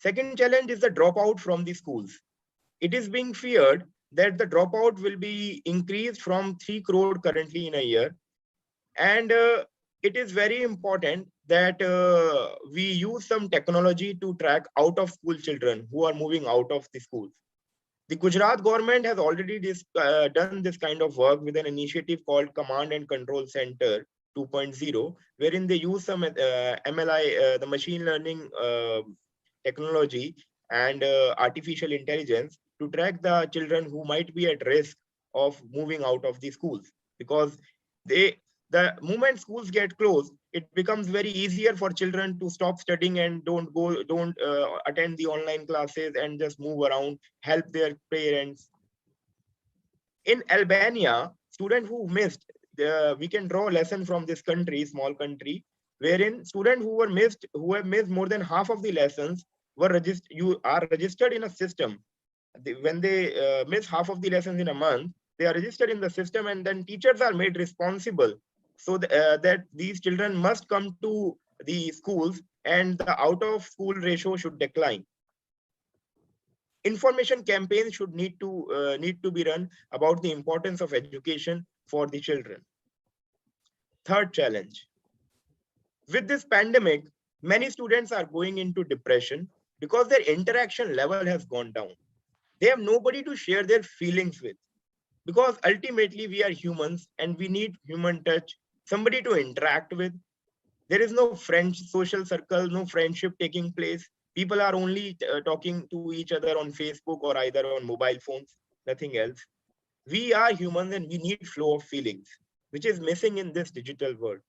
is the dropout from the schools. It is being feared that the dropout will be increased from 3 crore currently in a year, and it is very important that we use some technology to track out of school children who are moving out of the schools. The Gujarat government has already done this kind of work with an initiative called Command and Control Center 2.0, wherein they use some MLI, the machine learning technology and artificial intelligence to track the children who might be at risk of moving out of the schools, because the moment schools get closed, it becomes very easier for children to stop studying and don't attend the online classes and just move around, help their parents. In Albania, students who missed, we can draw a lesson from this country, small country, wherein students who have missed more than half of the lessons are registered in a system. When they miss half of the lessons in a month, they are registered in the system, and then teachers are made responsible so that these children must come to the schools and the out of school ratio should decline. Information campaigns should need to be run about the importance of education for the children. Third challenge. With this pandemic, many students are going into depression because their interaction level has gone down. They have nobody to share their feelings with, because ultimately we are humans and we need human touch, somebody to interact with. There is no social circle, no friendship taking place. People are only talking to each other on Facebook or either on mobile phones, nothing else. We are humans and we need flow of feelings, which is missing in this digital world.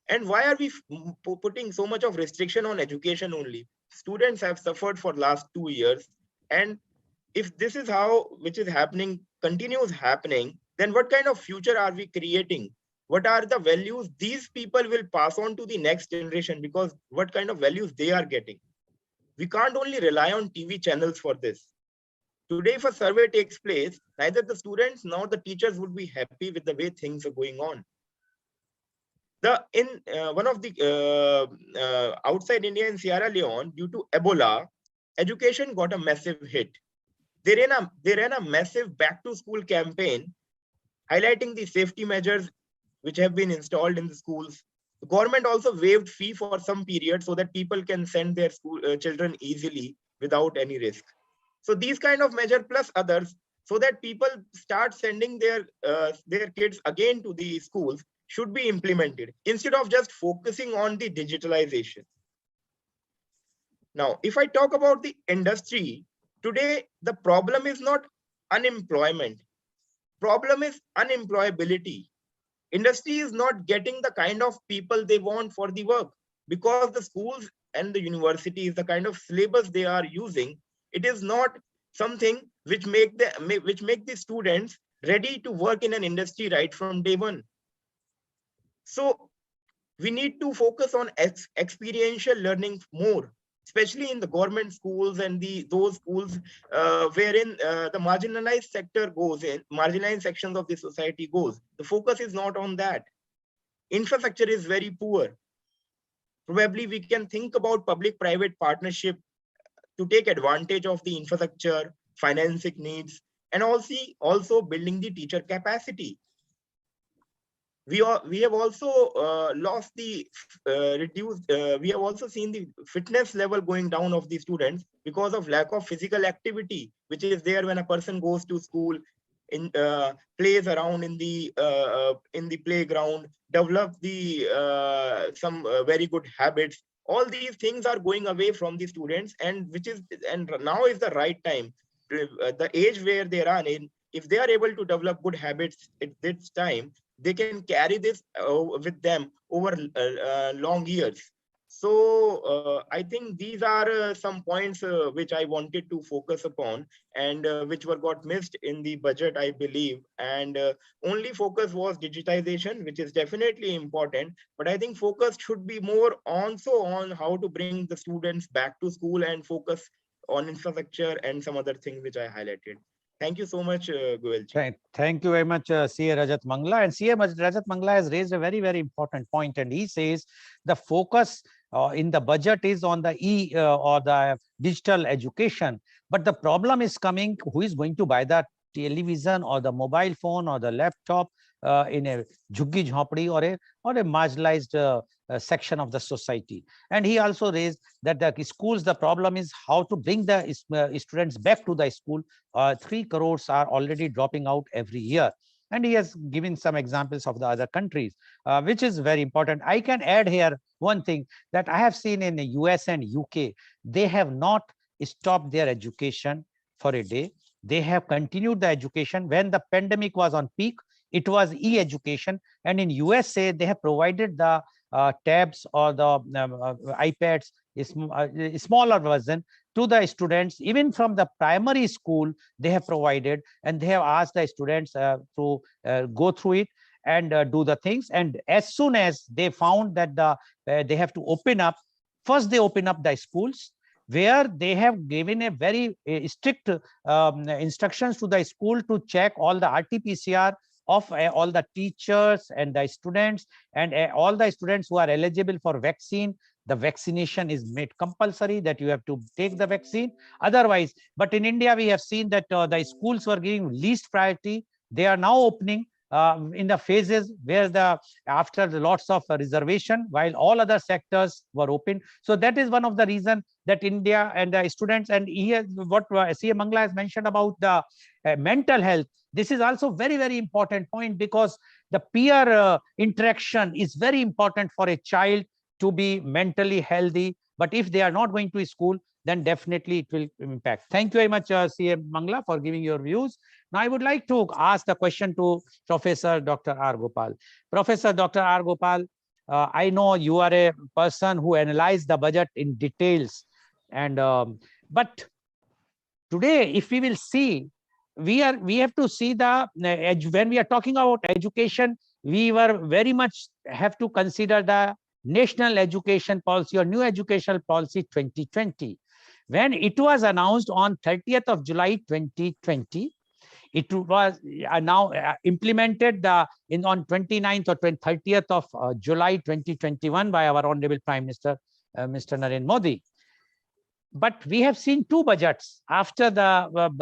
And why are we putting so much of restriction on education only? Students have suffered for last 2 years, and if this is how which is happening continues happening, then what kind of future are we creating? What are the values these people will pass on to the next generation? Because what kind of values they are getting? We can't only rely on TV channels for this. Today, if a survey takes place, neither the students nor the teachers would be happy with the way things are going on. One of the outside India in Sierra Leone, due to Ebola, education got a massive hit. They ran a massive back to school campaign highlighting the safety measures which have been installed in the schools. The government also waived fee for some period so that people can send their children easily without any risk. So these kind of measures plus others, so that people start sending their kids again to the schools, should be implemented instead of just focusing on the digitalization. Now, if I talk about the industry, today the problem is not unemployment. Problem is unemployability. Industry is not getting the kind of people they want for the work, because the schools and the universities, the kind of syllabus they are using, it is not something which make the students ready to work in an industry right from day one. So we need to focus on experiential learning more, especially in the government schools and those schools wherein the marginalized sector goes in, marginalized sections of the society goes. The focus is not on that. Infrastructure is very poor. Probably we can think about public-private partnership to take advantage of the infrastructure, financing needs, and also building the teacher capacity. We have also lost the we have also seen the fitness level going down of the students because of lack of physical activity, which is there when a person goes to school, plays around in the playground, develop some very good habits. All these things are going away from the students, and now is the right time, the age where they are in. If they are able to develop good habits at this time, they can carry this with them over long years. So I think these are some points which I wanted to focus upon, and which got missed in the budget, I believe. And only focus was digitization, which is definitely important. But I think focus should be more also on how to bring the students back to school and focus on infrastructure and some other things which I highlighted. Thank you so much, Goel. Thank you very much, CA Rajat Mangla. And CA Rajat Mangla has raised a very, very important point, and he says the focus in the budget is on the or the digital education. But the problem is coming, who is going to buy the television or the mobile phone or the laptop in a jhuggi jhopdi or a marginalized section of the society. And he also raised that the schools, the problem is how to bring the students back to the school. 3 crores are already dropping out every year. And he has given some examples of the other countries, which is very important. I can add here one thing that I have seen in the US and UK. They have not stopped their education for a day. They have continued the education. When the pandemic was on peak, it was e-education. And in USA, they have provided the tabs or the iPads, smaller version, to the students. Even from the primary school, they have provided, and they have asked the students to go through it and do the things. And as soon as they found that they have to open up, first they open up the schools, where they have given a very strict instructions to the school to check all the RT-PCR of all the teachers and the students, and all the students who are eligible for vaccine. The vaccination is made compulsory, that you have to take the vaccine. Otherwise, but in India, we have seen that the schools were giving least priority. They are now opening in the phases where after the lots of reservation, while all other sectors were open. So that is one of the reasons that India and the students, and here what CA Mangla has mentioned about the mental health. This is also very, very important point, because the peer interaction is very important for a child to be mentally healthy. But if they are not going to school, then definitely it will impact. Thank you very much, CA Mangla, for giving your views. Now, I would like to ask the question to Professor Dr. R. Gopal. Professor Dr. R. Gopal, I know you are a person who analyzed the budget in details. And but today, if we will see, we have to see the when we are talking about education, we were very much have to consider the National Education Policy or New Educational Policy 2020. When it was announced on 30th of July 2020, it was now implemented on 29th or 30th of July 2021 by our Honorable Prime Minister, Mr. Narendra Modi. But we have seen two budgets after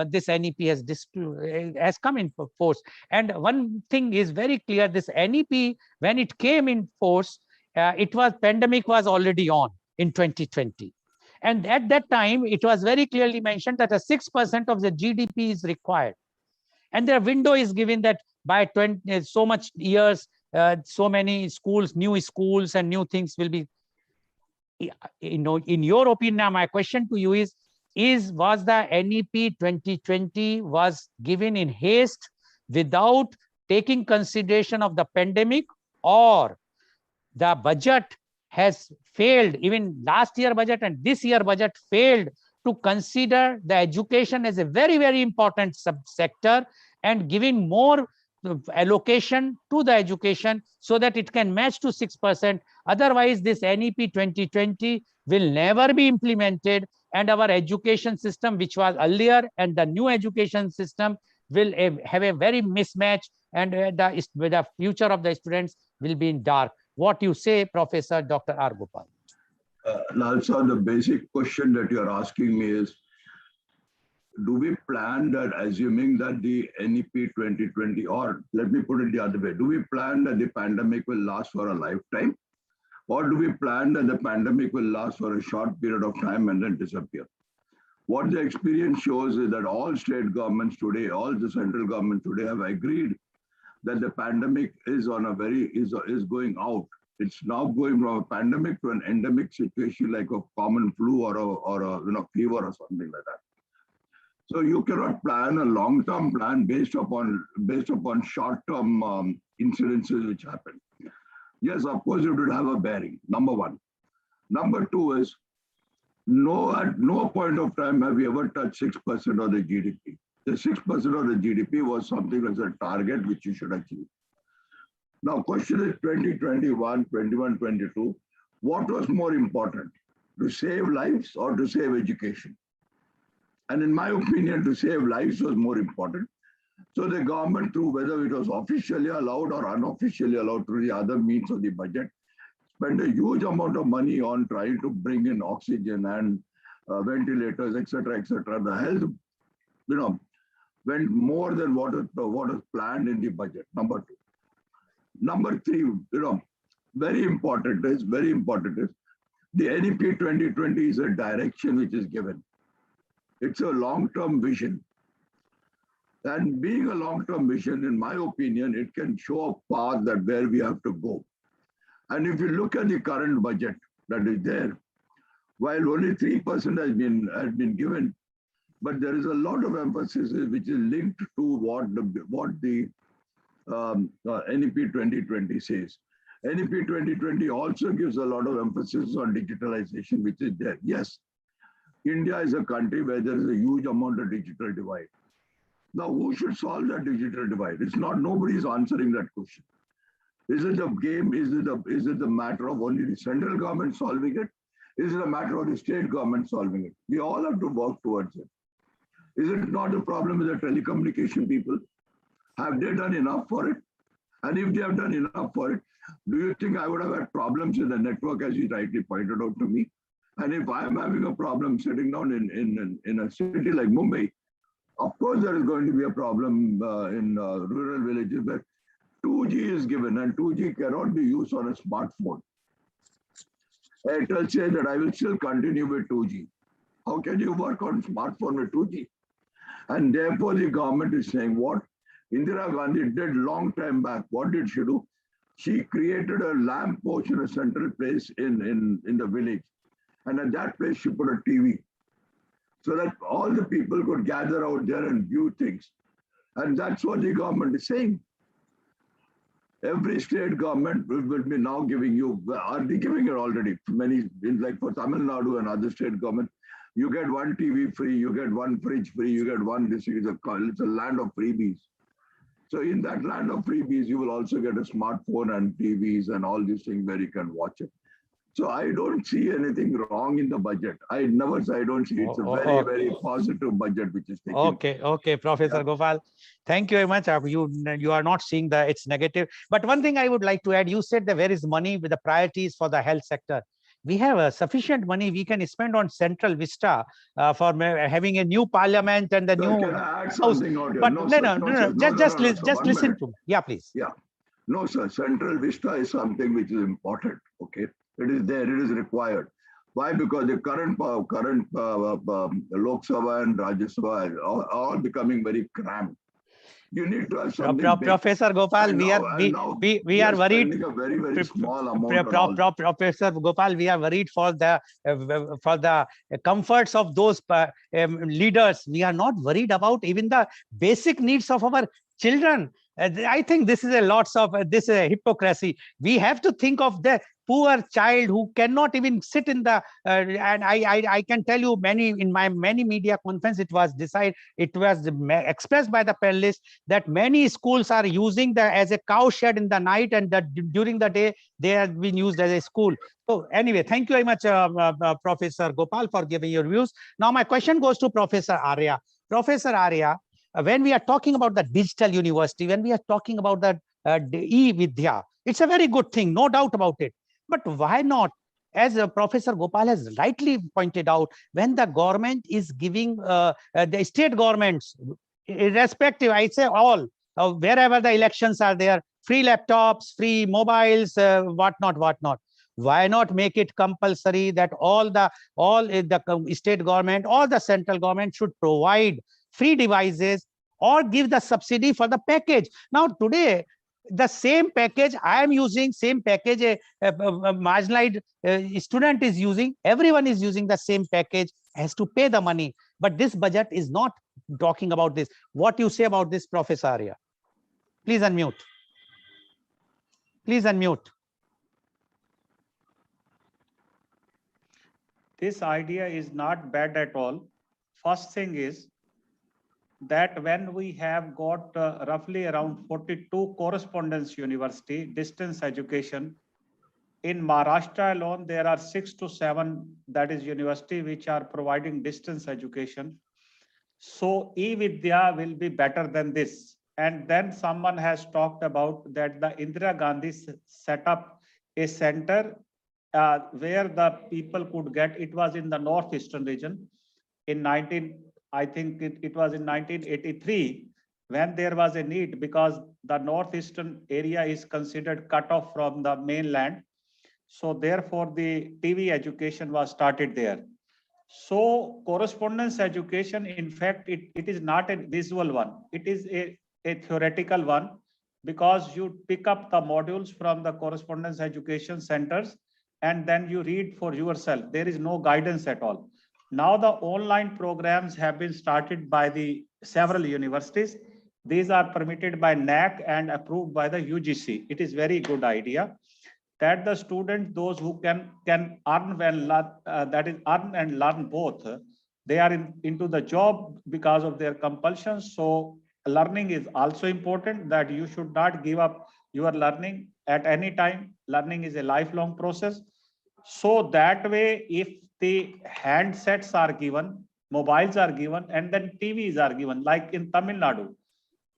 this NEP has come in force. And one thing is very clear: this NEP, when it came in force, pandemic was already on in 2020. And at that time, it was very clearly mentioned that a 6% of the GDP is required. And their window is given that by so much years, so many schools, new schools and new things will be. In your opinion, my question to you was the NEP 2020 was given in haste without taking consideration of the pandemic, or the budget has failed, even last year budget and this year budget failed to consider the education as a very, very important subsector and giving more allocation to the education so that it can match to 6%. Otherwise, this NEP 2020 will never be implemented, and our education system, which was earlier, and the new education system will have a very mismatch, and the future of the students will be in dark. What you say, Professor Dr. R. Gopal? Also, the basic question that you're asking me is, do we plan that, assuming that the NEP 2020, or let me put it the other way, do we plan that the pandemic will last for a lifetime? Or do we plan that the pandemic will last for a short period of time and then disappear? What the experience shows is that all state governments today, all the central governments today have agreed that the pandemic is going out. It's now going from a pandemic to an endemic situation like a common flu or a fever or something like that. So you cannot plan a long-term plan based upon short-term incidences which happen. Yes, of course, it would have a bearing, number one. Number two is, at no point of time have we ever touched 6% of the GDP. The 6% of the GDP was something as a target which you should achieve. Now, question is 2021, 21, 22, what was more important, to save lives or to save education? And in my opinion, to save lives was more important. So the government, through whether it was officially allowed or unofficially allowed through the other means of the budget, spent a huge amount of money on trying to bring in oxygen and ventilators, etc., etc. The health, went more than what was planned in the budget. Number two. Number three, very important is the NEP 2020 is a direction which is given. It's a long-term vision. And being a long-term vision, in my opinion, it can show a path that where we have to go. And if you look at the current budget that is there, while only 3% has been given, but there is a lot of emphasis which is linked to what the NEP 2020 says. NEP 2020 also gives a lot of emphasis on digitalization, which is there. Yes, India is a country where there is a huge amount of digital divide. Now, who should solve that digital divide? It's not, nobody is answering that question. Is it a game? Is it the matter of only the central government solving it? Is it a matter of the state government solving it? We all have to work towards it. Is it not a problem with the telecommunication people? Have they done enough for it? And if they have done enough for it, do you think I would have had problems with the network, as you rightly pointed out to me? And if I'm having a problem sitting down in a city like Mumbai, of course there is going to be a problem in rural villages where 2G is given and 2G cannot be used on a smartphone. Airtel says that I will still continue with 2G. How can you work on smartphone with 2G? And therefore the government is saying what Indira Gandhi did long time back. What did she do? She created a lamp post in a central place in the village. And at that place, she put a TV so that all the people could gather out there and view things. And that's what the government is saying. Every state government will be now giving you, are they giving it already? Many, like for Tamil Nadu and other state government, you get one TV free, you get one fridge free, you get one, this is it's a land of freebies. So in that land of freebies, you will also get a smartphone and TVs and all these things where you can watch it. So I don't see anything wrong in the budget. I never say I don't see. It's a very, very positive budget which is taken. Okay, Professor Gopal. Thank you very much. You are not seeing it's negative. But one thing I would like to add, you said that where is money with the priorities for the health sector. We have sufficient money we can spend on Central Vista for having a new parliament and the new Can I add house. something out here? But No, just sir, listen to me. Yeah, please. Yeah. No, sir. Central Vista is something which is important. Okay. It is there. It is required. Why? Because the current Lok Sabha and Rajya Sabha are all becoming very cramped. You need to have something big. Professor Gopal, we are worried. A very, very small amount. Professor Gopal, we are worried for the comforts of those leaders. We are not worried about even the basic needs of our children. I think this is this is a hypocrisy. We have to think of the poor child who cannot even sit in the and I can tell you in my many media conference it was expressed by the panelists that many schools are using as a cow shed in the night, and that during the day they have been used as a school. So anyway, thank you very much, Professor Gopal, for giving your views. Now my question goes to Professor Arya. Professor Arya, when we are talking about the digital university, when we are talking about the e-Vidya, it's a very good thing, no doubt about it. But why not, as Professor Gopal has rightly pointed out, when the government is giving the state governments, irrespective, I say all, wherever the elections are there, free laptops, free mobiles, whatnot. Why not make it compulsory that all the state government, all the central government should provide free devices or give the subsidy for the package? Now today, the same package I am using, same package a marginalized student is using, everyone is using the same package, has to pay the money. But this budget is not talking about this. What you say about this, Professor Arya? Please unmute. Please unmute. This idea is not bad at all. First thing is that when we have got roughly around 42 correspondence university distance education in Maharashtra alone, there are 6 to 7 that is university which are providing distance education. So e-Vidya will be better than this. And then someone has talked about that the Indira Gandhi set up a center where the people could get, it was in the northeastern region in I think it was in 1983, when there was a need, because the northeastern area is considered cut off from the mainland. So therefore, the TV education was started there. So correspondence education, in fact, it is not a visual one. It is a theoretical one, because you pick up the modules from the correspondence education centers and then you read for yourself. There is no guidance at all. Now the online programs have been started by the several universities. These are permitted by NAC and approved by the UGC. It is very good idea that the students, those who can earn and learn, that is earn and learn both, they are into the job because of their compulsions. So learning is also important, that you should not give up your learning at any time. Learning is a lifelong process. So that way, if the handsets are given, mobiles are given, and then TVs are given, like in Tamil Nadu,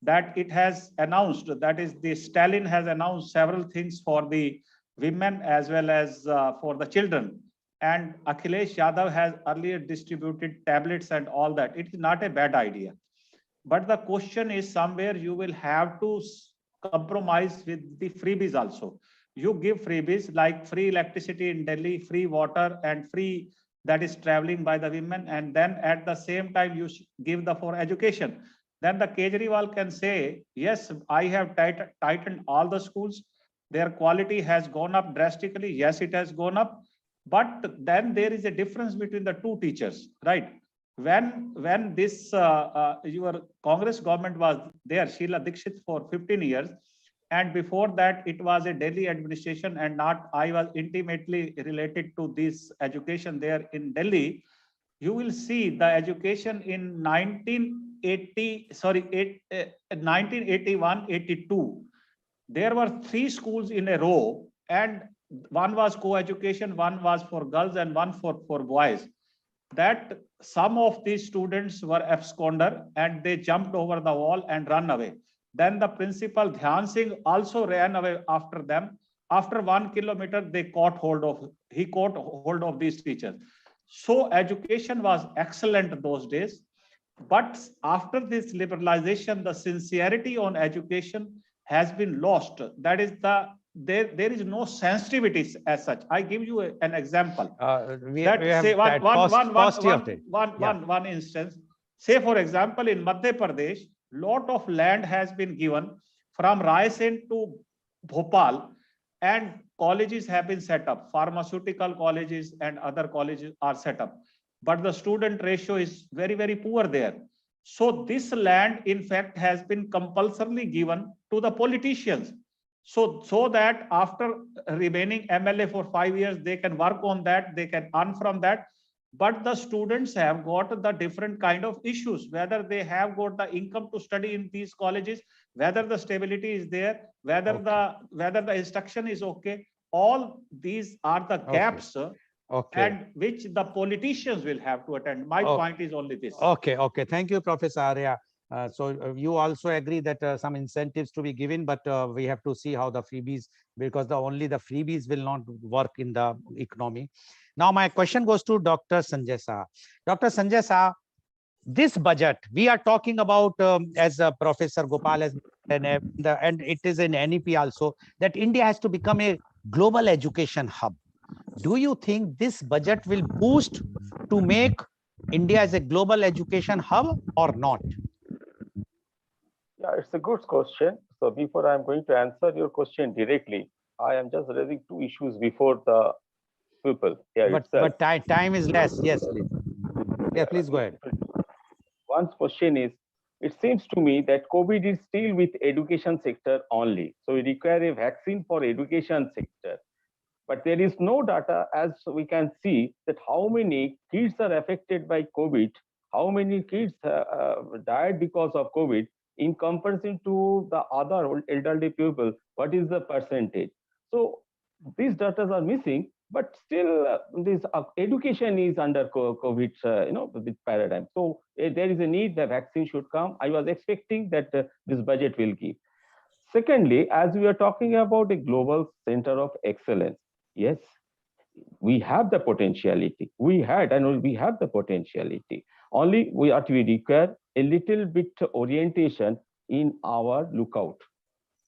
that it has announced, that is the Stalin has announced several things for the women as well as for the children. And Akhilesh Yadav has earlier distributed tablets and all that. It is not a bad idea. But the question is, somewhere you will have to compromise with the freebies also. You give freebies like free electricity in Delhi, free water, and free that is traveling by the women. And then at the same time, you give the for education. Then the Kejriwal can say, yes, I have tightened all the schools. Their quality has gone up drastically. Yes, it has gone up. But then there is a difference between the two teachers, right? When this your Congress government was there, Sheila Dikshit, for 15 years, and before that it was a Delhi administration, and not I was intimately related to this education there in Delhi. You will see the education in 1981-82. There were 3 schools in a row, and one was co-education, one was for girls, and one for boys. That some of these students were absconder and they jumped over the wall and ran away. Then the principal Dhyan Singh also ran away after them. After 1 kilometer, he caught hold of these teachers. So education was excellent those days. But after this liberalization, the sincerity on education has been lost. That is there is no sensitivity as such. I give you an example. We have One instance. Say, for example, in Madhya Pradesh, lot of land has been given from Raisen to Bhopal, and colleges have been set up. Pharmaceutical colleges and other colleges are set up. But the student ratio is very, very poor there. So this land, in fact, has been compulsorily given to the politicians. So that after remaining MLA for 5 years, they can work on that, they can earn from that. But the students have got the different kind of issues, whether they have got the income to study in these colleges, whether the stability is there, whether the instruction is okay. All these are the gaps. And which the politicians will have to attend. My point is only this. Okay. Thank you, Professor Arya. So you also agree that some incentives to be given, but we have to see how the freebies, because only the freebies will not work in the economy. Now my question goes to Dr. Sanjay Saha. Dr. Sanjay Saha, this budget we are talking about, as Professor Gopal has and it is in NEP also, that India has to become a global education hub. Do you think this budget will boost to make India as a global education hub or not? Yeah, it's a good question. So before I'm going to answer your question directly, I am just raising 2 issues before the people here but time is less. Yes, please. Yeah, please go ahead. One question is, it seems to me that COVID is still with education sector only. So we require a vaccine for education sector. But there is no data, as we can see, that how many kids are affected by COVID, how many kids died because of COVID in comparison to the other elderly people, what is the percentage? So these data are missing, but still this education is under COVID, this paradigm. So there is a need, the vaccine should come. I was expecting that this budget will give. Secondly, as we are talking about a global center of excellence, yes, we have the potentiality. We have the potentiality. Only we require a little bit orientation in our lookout.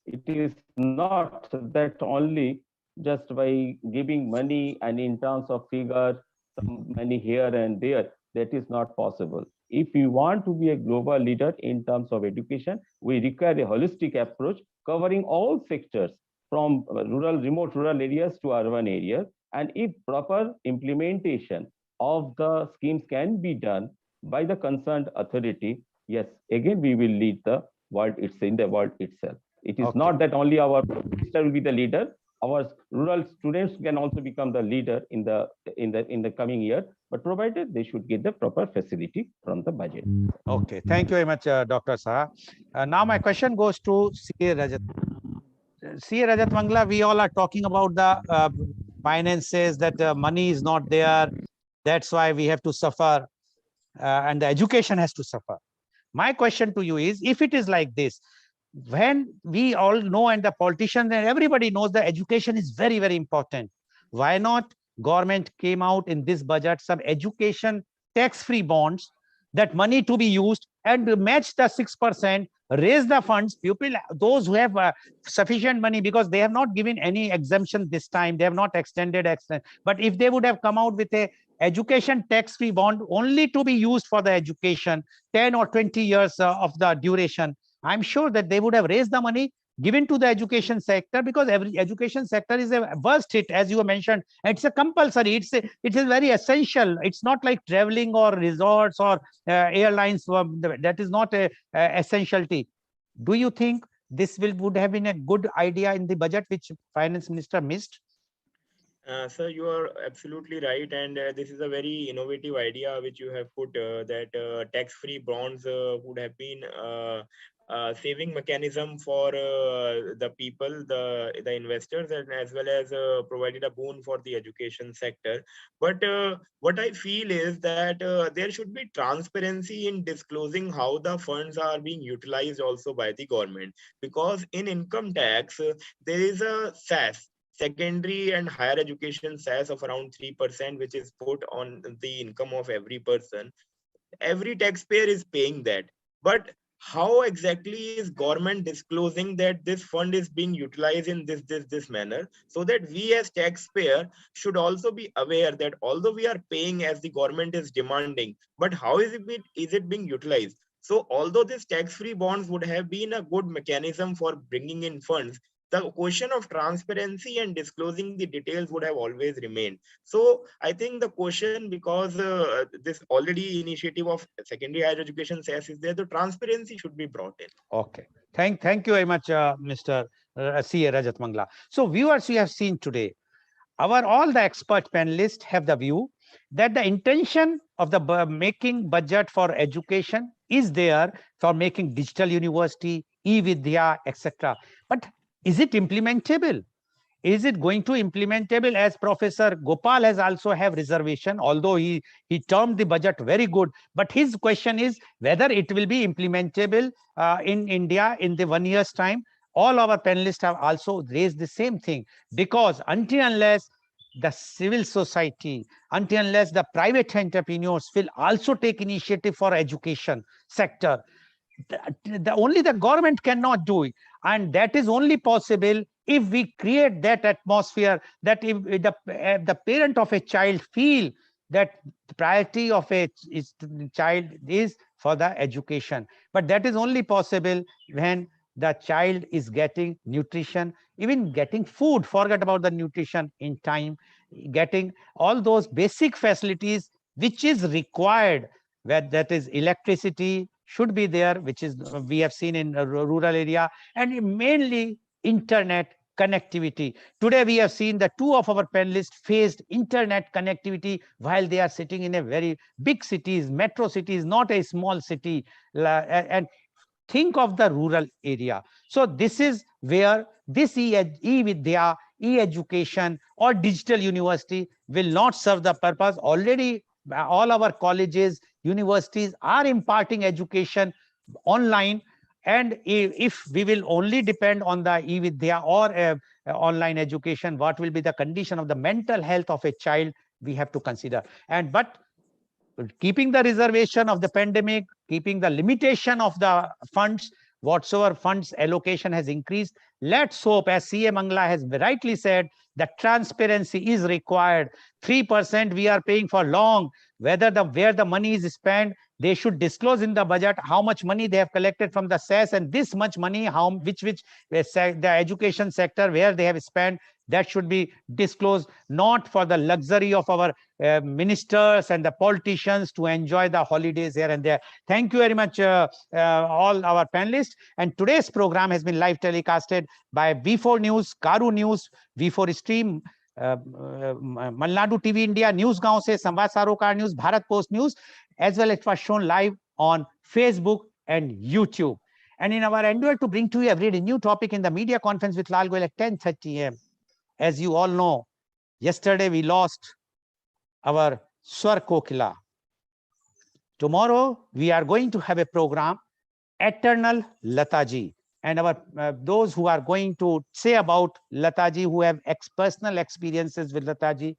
It is not that only just by giving money and in terms of figure, some money here and there, that is not possible. If we want to be a global leader in terms of education, we require a holistic approach covering all sectors from remote rural areas to urban areas. And if proper implementation of the schemes can be done by the concerned authority, yes, again, we will lead the world. It's in the world itself. It is not that only our minister will be the leader. Our rural students can also become the leader in the coming year, but provided they should get the proper facility from the budget. Okay, thank you very much, Dr. Saha. Now my question goes to C.A. Rajat. C.A. Rajat Mangla, we all are talking about the finances, that money is not there. That's why we have to suffer, and the education has to suffer. My question to you is, if it is like this, when we all know, and the politicians and everybody knows, that education is very, very important, why not government came out in this budget some education tax-free bonds, that money to be used and match the 6%, raise the funds, people, those who have sufficient money, because they have not given any exemption this time, they have not extended, but if they would have come out with a education tax-free bond only to be used for the education, 10 or 20 years of the duration, I'm sure that they would have raised the money given to the education sector, because every education sector is a worst hit, as you mentioned. It's a compulsory, it is very essential. It's not like traveling or resorts or airlines, that is not a essentiality. Do you think this would have been a good idea in the budget which finance minister missed? Sir, you are absolutely right, and this is a very innovative idea which you have put, that tax-free bonds would have been saving mechanism for the people, the investors, and as well as provided a boon for the education sector. But what I feel is that there should be transparency in disclosing how the funds are being utilized also by the government, because in income tax there is a SAS, secondary and higher education SAS, of around 3%, which is put on the income of every person. Every taxpayer is paying that. But how exactly is government disclosing that this fund is being utilized in this manner, so that we as taxpayer should also be aware that although we are paying as the government is demanding, but how is it being utilized? So although this tax-free bonds would have been a good mechanism for bringing in funds, the question of transparency and disclosing the details would have always remained. So I think the question, because this already initiative of secondary higher education SAS is there, the transparency should be brought in. Okay, thank you very much, Mr. C.A. Rajat Mangla. So viewers, we have seen today, all the expert panelists have the view that the intention of the making budget for education is there for making digital university, e-Vidya, etc. But is it implementable? Is it going to implementable? As Professor Gopal has also have reservation, although he termed the budget very good, but his question is whether it will be implementable in India in the 1 year's time. All our panelists have also raised the same thing, because until unless the civil society, until unless the private entrepreneurs will also take initiative for education sector, only the government cannot do it, and that is only possible if we create that atmosphere, that if the parent of a child feel that the priority of a child is for the education. But that is only possible when the child is getting nutrition, even getting food, forget about the nutrition, in time, getting all those basic facilities which is required, where that is electricity should be there, which is we have seen in a rural area, and mainly internet connectivity. Today we have seen that two of our panelists faced internet connectivity while they are sitting in a very big cities, metro cities, not a small city, and think of the rural area. So this is where this e-Vidya, e-education or digital university will not serve the purpose. Already all our colleges, universities are imparting education online, and if we will only depend on the e-Vidya or online education, what will be the condition of the mental health of a child, we have to consider. And but keeping the reservation of the pandemic, keeping the limitation of the funds, whatsoever funds allocation has increased. Let's hope, as CA Mangla has rightly said, that transparency is required. 3% we are paying for long. Where the money is spent, they should disclose in the budget how much money they have collected from the cess, and this much money, which the education sector where they have spent, that should be disclosed, not for the luxury of our ministers and the politicians to enjoy the holidays here and there. Thank you very much, all our panelists. And today's program has been live telecasted by V4 News, Karu News, V4 Stream, Malnadu TV India, News Gaon se, Samvad Sarokar News, Bharat Post News, as well as it was shown live on Facebook and YouTube. And in our endeavor to bring to you every day new topic in the media conference with Lal Goel at 10:30 a.m. As you all know, yesterday we lost our Swar Kokila. Tomorrow we are going to have a program, Eternal Lataji. And our those who are going to say about Lataji, who have personal experiences with Lataji.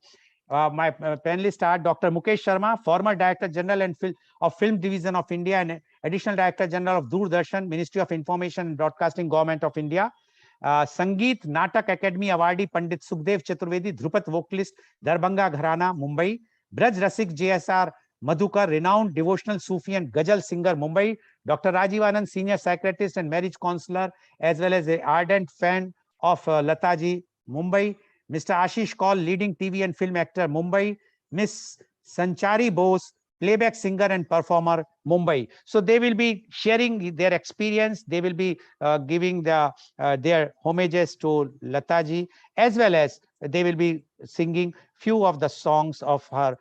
My panelists are Dr. Mukesh Sharma, former Director General of Film Division of India and Additional Director General of Doordarshan, Ministry of Information and Broadcasting, Government of India. Sangeet Natak Academy awardee Pandit Sukhdev Chaturvedi, Dhrupat vocalist, Darbhanga Gharana, Mumbai. Braj Rasik JSR Madhukar, renowned devotional Sufi and Ghazal singer, Mumbai. Dr. Rajiv Anand, senior psychiatrist and marriage counselor, as well as an ardent fan of Lataji, Mumbai. Mr. Ashish Kaul, leading TV and film actor, Mumbai. Miss Sanchari Bose, playback singer and performer, Mumbai. So they will be sharing their experience. They will be giving their homages to Lataji, as well as they will be singing few of the songs of her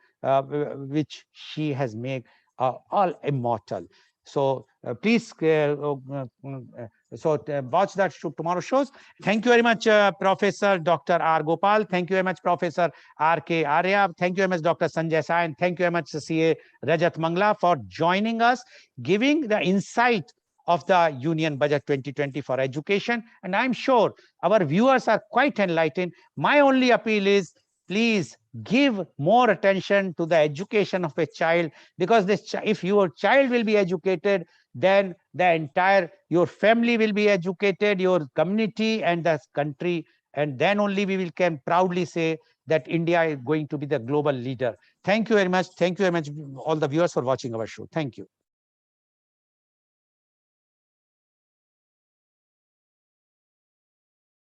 which she has made all immortal. So please watch that tomorrow shows. Thank you very much, Professor Dr. R. Gopal. Thank you very much, Professor R.K. Arya. Thank you very much, Dr. Sanjay Sai. And thank you very much, CA Rajat Mangla, for joining us, giving the insight of the Union Budget 2020 for education. And I'm sure our viewers are quite enlightened. My only appeal is, please give more attention to the education of a child, because if your child will be educated, then the entire your family will be educated, your community and the country, and then only we can proudly say that India is going to be the global leader. Thank you very much. Thank you very much, all the viewers, for watching our show. Thank you.